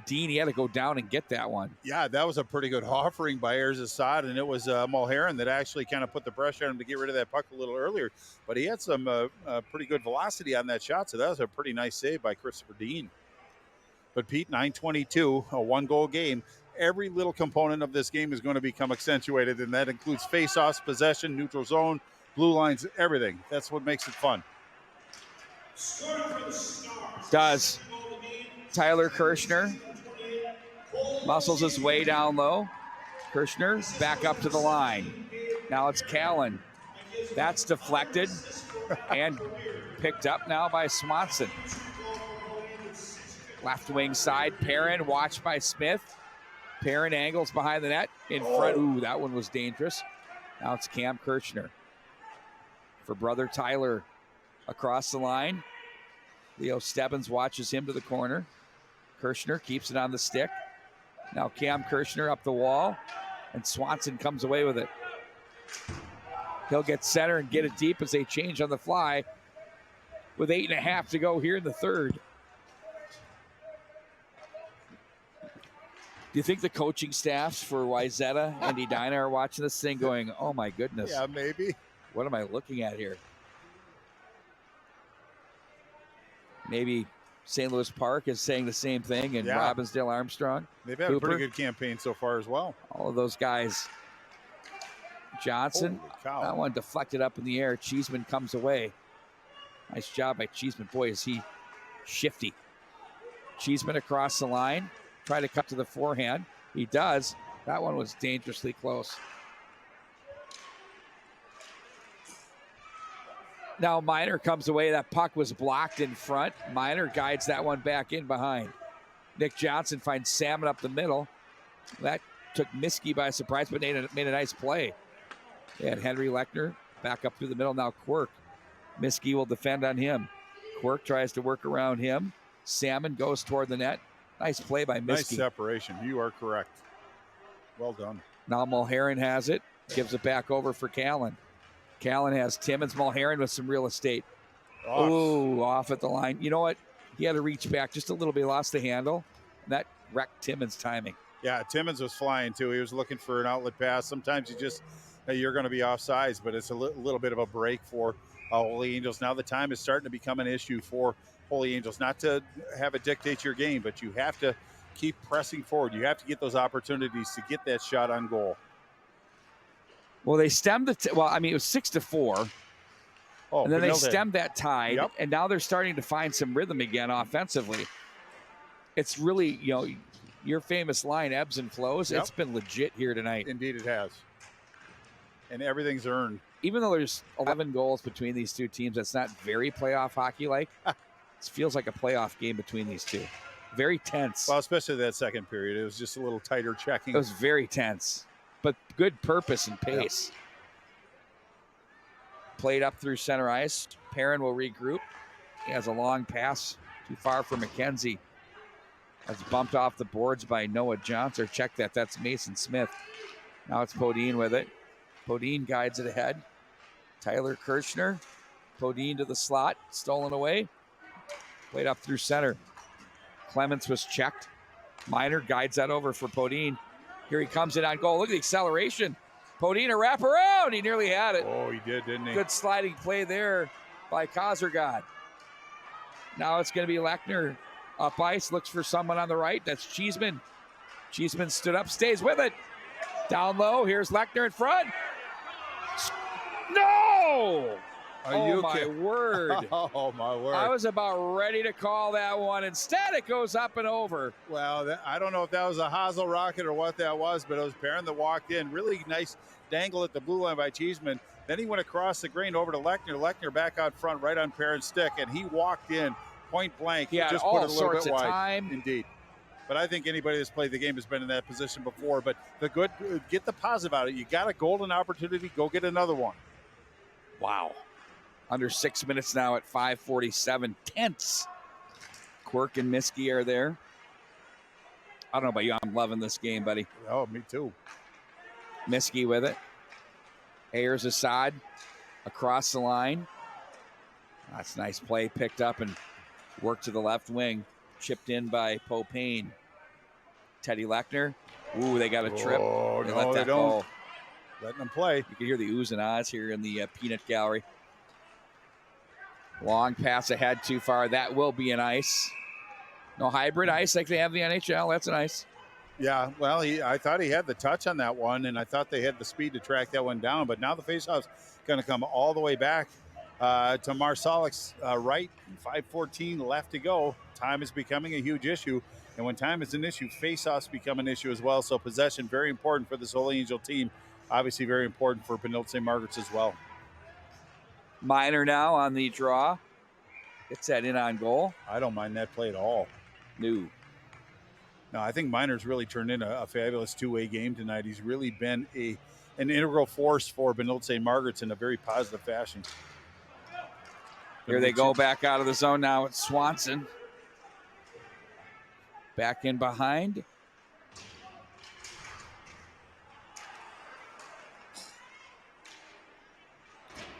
Dean. He had to go down and get that one. Yeah, that was a pretty good offering by Ayers Assad, and it was Mulheron that actually kind of put the pressure on him to get rid of that puck a little earlier. But he had some pretty good velocity on that shot, so that was a pretty nice save by Christopher Dean. But Pete, 9:22, a one-goal game. Every little component of this game is going to become accentuated, and that includes face-offs, possession, neutral zone, blue lines, everything. That's what makes it fun. Does. Tyler Kirschner muscles his way down low. Kirschner back up to the line. Now it's Callan. That's deflected and picked up now by Swanson. Left wing side, Perrin watched by Smith. Perrin angles behind the net in front. Ooh, that one was dangerous. Now it's Cam Kirschner for brother Tyler across the line. Leo Stebbins watches him to the corner. Kirshner keeps it on the stick. Now Cam Kirshner up the wall, and Swanson comes away with it. He'll get center and get it deep as they change on the fly with 8.5 to go here in the third. Do you think the coaching staffs for Wayzata and Edina are watching this thing going, oh my goodness. Yeah, maybe. What am I looking at here? Maybe St. Louis Park is saying the same thing, and Robbinsdale Armstrong. They've had a pretty good campaign so far as well. All of those guys. Johnson, that one deflected up in the air. Cheeseman comes away. Nice job by Cheeseman. Boy, is he shifty. Cheeseman across the line. Try to cut to the forehand. He does. That one was dangerously close. Now Miner comes away. That puck was blocked in front. Miner guides that one back in behind. Nick Johnson finds Salmon up the middle. That took Miskey by surprise, but made a nice play. They had Henry Lechner back up through the middle. Now Quirk. Miskey will defend on him. Quirk tries to work around him. Salmon goes toward the net. Nice play by Miskey. Nice separation. You are correct. Well done. Now Mulheron has it. Gives it back over for Callan. Callan has Timmins. Mulheron with some real estate. Oh, off at the line. You know what? He had to reach back just a little bit. Lost the handle. And that wrecked Timmins' timing. Yeah, Timmins was flying too. He was looking for an outlet pass. Sometimes you're going to be offsides, but it's a little bit of a break for Holy Angels. Now the time is starting to become an issue for Holy Angels. Not to have it dictate your game, but you have to keep pressing forward. You have to get those opportunities to get that shot on goal. Well, they stemmed it was 6-4. Oh, and then they stemmed that tide, and now they're starting to find some rhythm again offensively. It's really, your famous line, ebbs and flows. It's been legit here tonight. Indeed it has. And everything's earned. Even though there's 11 goals between these two teams, that's not very playoff hockey-like. It feels like a playoff game between these two. Very tense. Well, especially that second period. It was just a little tighter checking. It was very tense, but good purpose and pace. Played up through center ice. Perrin will regroup. He has a long pass too far for McKenzie. That's bumped off the boards by Noah Johnson. Check that. That's Mason Smith. Now it's Podine with it. Podine guides it ahead. Tyler Kirshner. Podine to the slot. Stolen away. Played up through center. Clements was checked. Miner guides that over for Podine. Here he comes in on goal. Look at the acceleration. Podine a wraparound. He nearly had it. Oh, he did, didn't he? Good sliding play there by Kozergod. Now it's going to be Lechner up ice. Looks for someone on the right. That's Cheeseman. Cheeseman stood up, stays with it. Down low. Here's Lechner in front. No! My word. Oh, my word. I was about ready to call that one. Instead, it goes up and over. Well, I don't know if that was a Hazel rocket or what that was, but it was Perrin that walked in. Really nice dangle at the blue line by Cheeseman. Then he went across the grain over to Lechner. Lechner back out front right on Perrin's stick, and he walked in point blank. He had just all put it a little sorts bit of wide. time. Indeed. But I think anybody that's played the game has been in that position before. But get the positive out of it. You got a golden opportunity. Go get another one. Wow. Under 6 minutes now at 5:47. Tense. Quirk and Miskey are there. I don't know about you. I'm loving this game, buddy. Oh, me too. Miskey with it. Ayers Assad across the line. That's a nice play. Picked up and worked to the left wing. Chipped in by Popane. Teddy Lechner. Ooh, they got a trip. Oh, they no, let that they don't. go. Letting them play. You can hear the oohs and ahs here in the peanut gallery. Long pass ahead too far. That will be an ice. No hybrid ice like they have in the NHL. That's an ice. Yeah, well, I thought he had the touch on that one, and I thought they had the speed to track that one down. But now the faceoff's going to come all the way back to Marsalik's right. 5:14 left to go. Time is becoming a huge issue. And when time is an issue, faceoffs become an issue as well. So possession, very important for this Holy Angel team. Obviously very important for Benilde St. Margaret's as well. Miner now on the draw. Gets that in on goal. I don't mind that play at all. No, I think Miner's really turned in a fabulous two-way game tonight. He's really been an integral force for Benilde St. Margaret's in a very positive fashion. Here they go back out of the zone now. It's Swanson. Back in behind.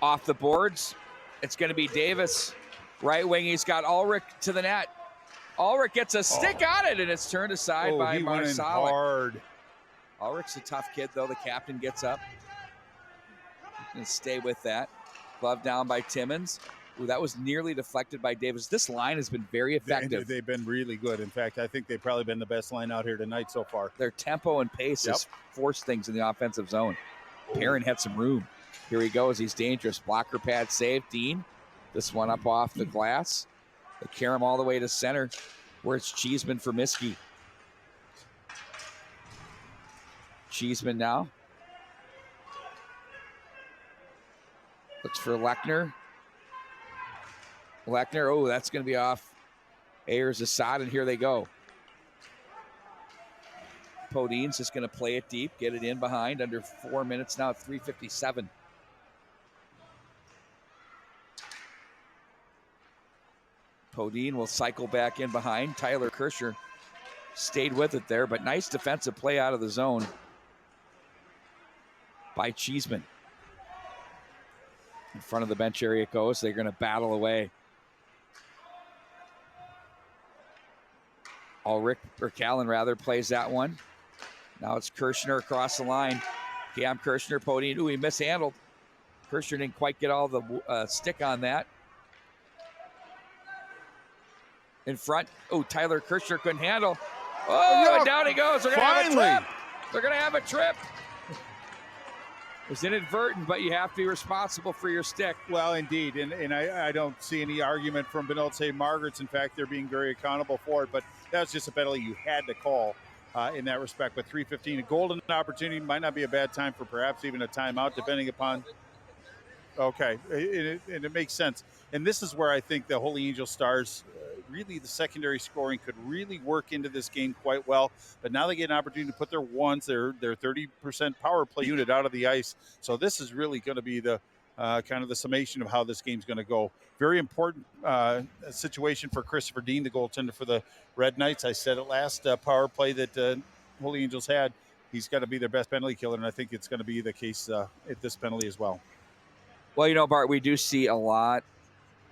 Off the boards. It's going to be Davis. Right wing, he's got Ulrich to the net. Ulrich gets a stick on it, and it's turned aside by he went in Marsala. hard. Ulrich's a tough kid, though. The captain gets up. Going to stay with that. Glove down by Timmins. Ooh, that was nearly deflected by Davis. This line has been very effective. They've been really good. In fact, I think they've probably been the best line out here tonight so far. Their tempo and pace has forced things in the offensive zone. Perrin had some room. Here he goes. He's dangerous. Blocker pad save. Dean. This one up off the glass. They carry him all the way to center, where it's Cheeseman for Miskey. Cheeseman now. Looks for Lechner. Lechner, oh, that's going to be off Ayers Assad, and here they go. Podine's just going to play it deep, get it in behind. Under 4 minutes now, 3:57. Podine will cycle back in behind. Tyler Kirscher stayed with it there, but nice defensive play out of the zone by Cheeseman. In front of the bench area it goes. They're going to battle away. Ulrich, or Callan rather, plays that one. Now it's Kirshner across the line. Cam Kirshner, Podine. Ooh, he mishandled. Kirshner didn't quite get all the stick on that. In front. Oh, Tyler Kirshner couldn't handle. Oh, and down he goes. They're going to have a trip. They're going to have a trip. It's inadvertent, but you have to be responsible for your stick. Well, indeed, and I don't see any argument from Benilde St. Margaret's. In fact, they're being very accountable for it, but that was just a penalty you had to call in that respect. But 3:15, a golden opportunity, might not be a bad time for perhaps even a timeout, depending upon. Okay, and it makes sense. And this is where I think the Holy Angel Stars, really the secondary scoring could really work into this game quite well. But now they get an opportunity to put their ones, their 30% power play unit out of the ice. So this is really going to be the kind of the summation of how this game's going to go. Very important situation for Christopher Dean, the goaltender for the Red Knights. I said it last power play that Holy Angels had. He's got to be their best penalty killer, and I think it's going to be the case at this penalty as well. Well, you know, Bart, we do see a lot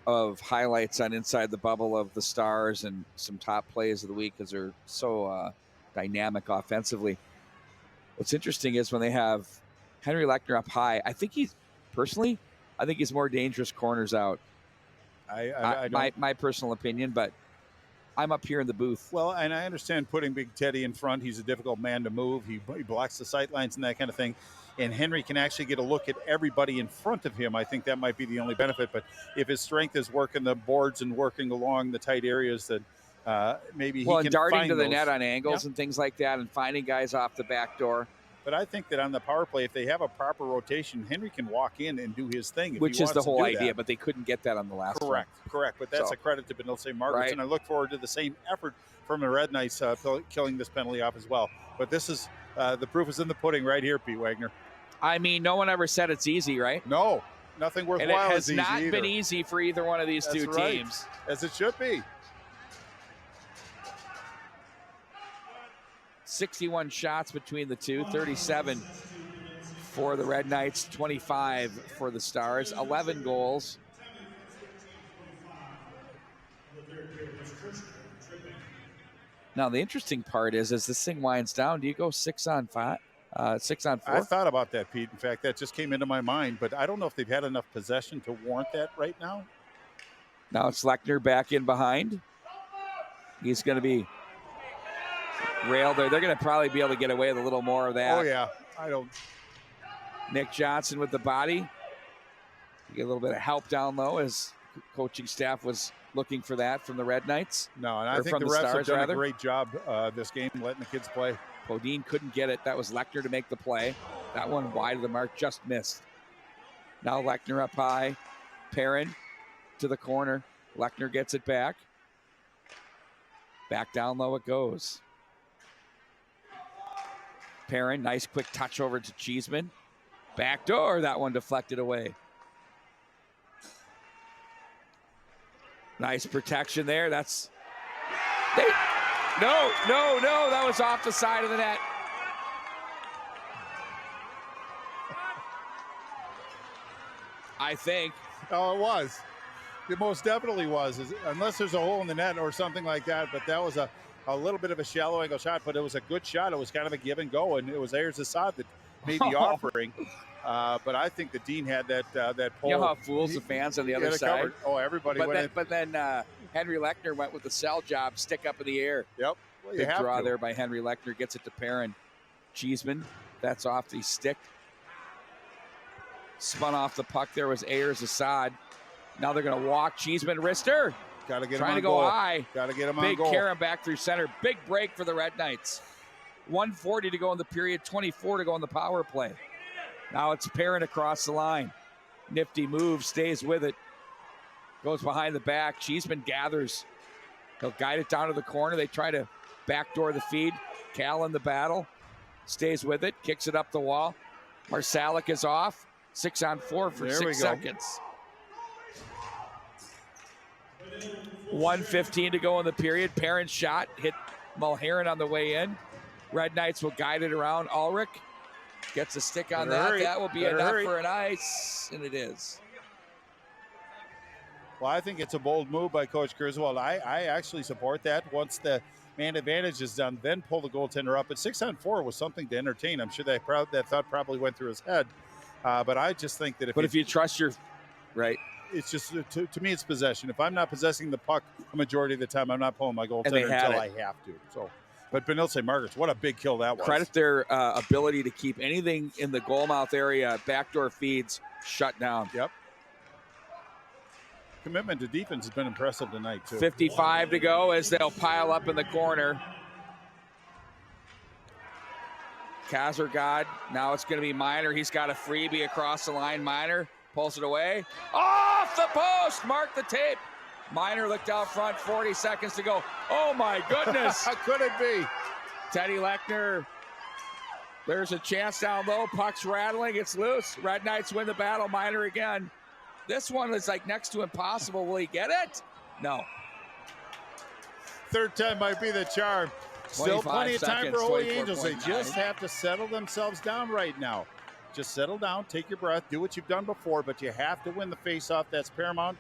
of highlights on Inside the Bubble of the Stars and some top plays of the week because they're so dynamic offensively. What's interesting is when they have Henry Lechner up high, I think he's more dangerous corners out. My personal opinion, but I'm up here in the booth. Well, and I understand putting Big Teddy in front. He's a difficult man to move. He blocks the sight lines and that kind of thing. And Henry can actually get a look at everybody in front of him. I think that might be the only benefit. But if his strength is working the boards and working along the tight areas, then maybe he can darting find to the those. net on angles and things like that and finding guys off the back door. But I think that on the power play, if they have a proper rotation, Henry can walk in and do his thing. Which is the whole idea, but they couldn't get that on the last one. Correct. But that's a credit to Benilde St. Margaret's, right. And I look forward to the same effort from the Red Knights killing this penalty off as well. But this is the proof is in the pudding right here, Pete Wagner. I mean, no one ever said it's easy, right? No, nothing worthwhile is easy. And it has not been easy for either one of these two teams. As it should be. 61 shots between the two, 37 for the Red Knights, 25 for the Stars, 11 goals. Now, the interesting part is, as this thing winds down, do you go 6 on 5? 6 on 4? I thought about that, Pete. In fact, that just came into my mind, but I don't know if they've had enough possession to warrant that right now. Now it's Lechner back in behind. He's going to be railed there. They're going to probably be able to get away with a little more of that. Oh, yeah. Nick Johnson with the body. You get a little bit of help down low as coaching staff was looking for that from the Red Knights. No, and I think the refs have done a great job this game letting the kids play. Podine couldn't get it. That was Lechner to make the play. That one wide of the mark, just missed. Now Lechner up high. Perrin to the corner. Lechner gets it back. Back down low it goes. Perrin, nice quick touch over to Cheeseman. Back door, that one deflected away. Nice protection there. That's no, that was off the side of the net. I think. Oh, it was. It most definitely was, unless there's a hole in the net or something like that. But that was a little bit of a shallow angle shot, but it was a good shot. It was kind of a give and go, and it was Ayers Assad that made the offering. But I think the Dean had that pole. You know how it fools the fans on the other side? Covered. Oh, everybody went in. But then Henry Lechner went with the cell job, stick up in the air. Yep. Well, big draw there by Henry Lechner. Gets it to Perrin. Cheeseman, that's off the stick. Spun off the puck. There was Ayers Assad. Now they're going to walk. Cheeseman, wrister. Got to get him trying on to go goal. high. Got to get him on Big goal. Karen back through center. Big break for the Red Knights. 1:40 to go in the period. 24 to go in the power play. Now it's Perrin across the line. Nifty move. Stays with it. Goes behind the back. Cheeseman gathers. He'll guide it down to the corner. They try to backdoor the feed. Cal in the battle. Stays with it. Kicks it up the wall. Marsalic is off. 6-on-4 for there 6 seconds. 1:15 to go in the period. Perrin's shot hit Mulheron on the way in. Red Knights will guide it around. Ulrich gets a stick on that. Hurry. That will be Better enough hurry. for an ice, and it is. Well, I think it's a bold move by Coach Griswold. I actually support that. Once the man advantage is done, then pull the goaltender up. But 6-on-4 was something to entertain. I'm sure that thought probably went through his head. But I just think that if you trust your right, it's just to me it's possession. If I'm not possessing the puck a majority of the time, I'm not pulling my goaltender until I have to. So, but Benilde St. Margaret's, what a big kill that was. Credit their ability to keep anything in the goal mouth area, backdoor feeds, shut down. Yep. Commitment to defense has been impressive tonight too. 55 to go as they'll pile up in the corner. Kazergod, now it's going to be Miner. He's got a freebie across the line. Miner pulls it away. Off the post! Mark the tape. Miner looked out front, 40 seconds to go. Oh my goodness! How could it be? Teddy Lechner. There's a chance down low. Puck's rattling. It's loose. Red Knights win the battle. Miner again. This one is like next to impossible. Will he get it? No. Third time might be the charm. Still plenty of time for Holy Angels. They just have to settle themselves down right now. Just settle down, take your breath, do what you've done before, but you have to win the faceoff. That's paramount.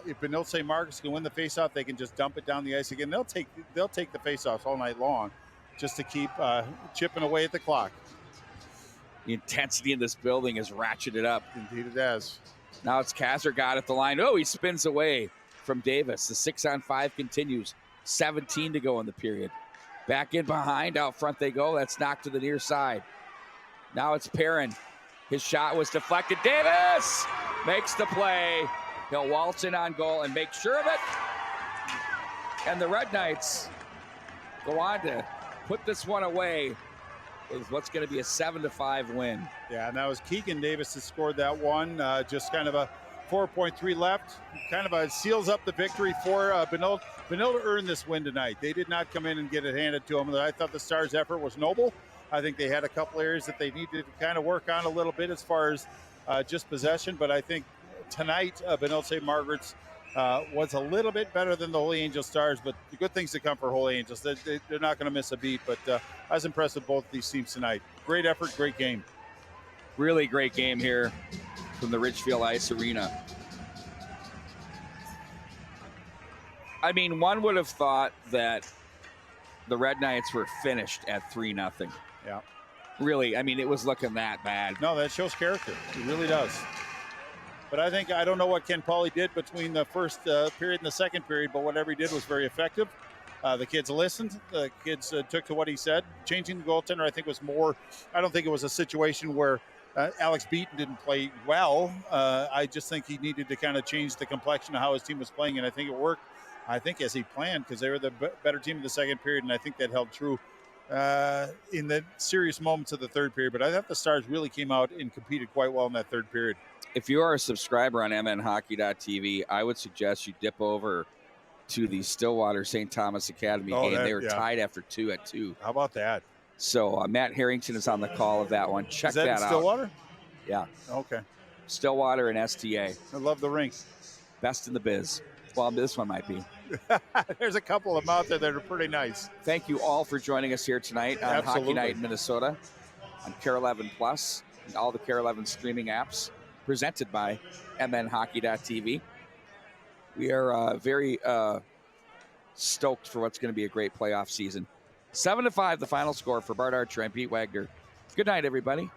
If Benilde St. Margaret's can win the faceoff, they can just dump it down the ice again. They'll take the faceoffs all night long, just to keep chipping away at the clock. The intensity in this building is ratcheted up. Indeed, it has. Now it's Kazergod at the line. Oh, he spins away from Davis. The 6-on-5 continues. 17 to go in the period. Back in behind, out front they go. That's knocked to the near side. Now it's Perrin. His shot was deflected. Davis makes the play. He'll waltz in on goal and make sure of it. And the Red Knights go on to put this one away with what's going to be a 7-5 win. Yeah, and that was Keegan Davis that scored that one. Just kind of a 4.3 left. Kind of seals up the victory for Benilde. Benilde earned this win tonight. They did not come in and get it handed to them. I thought the Stars' effort was noble. I think they had a couple areas that they needed to kind of work on a little bit as far as just possession. But I think tonight, Benilde St. Margaret's was a little bit better than the Holy Angels Stars. But the good things to come for Holy Angels. They're not going to miss a beat. But I was impressed with both these teams tonight. Great effort, great game. Really great game here from the Richfield Ice Arena. I mean, one would have thought that the Red Knights were finished at 3-0. Yeah. Really, I mean, it was looking that bad. No, that shows character. It really does. But I don't know what Ken Pauley did between the first period and the second period, but whatever he did was very effective. The kids listened. The kids took to what he said. Changing the goaltender, I think, was more. I don't think it was a situation where Alex Beaton didn't play well. I just think he needed to kind of change the complexion of how his team was playing, and I think it worked. I think as he planned, because they were the better team in the second period, and I think that held true in the serious moments of the third period. But I thought the Stars really came out and competed quite well in that third period. If you are a subscriber on mnhockey.tv, I would suggest you dip over to the Stillwater St. Thomas Academy game. They were tied after 2-2. How about that? So Matt Harrington is on the call of that one. Check that out. Stillwater? Yeah. Okay. Stillwater and STA. I love the rink. Best in the biz. Well, this one might be. There's a couple of them out there that are pretty nice. Thank you all for joining us here tonight on Absolutely. Hockey Night in Minnesota on KARE 11 Plus and all the KARE 11 streaming apps presented by MNHockey.tv. We are very stoked for what's going to be a great playoff season. 7-5 the final score for Bart Archer and Pete Wagner. Good night, everybody.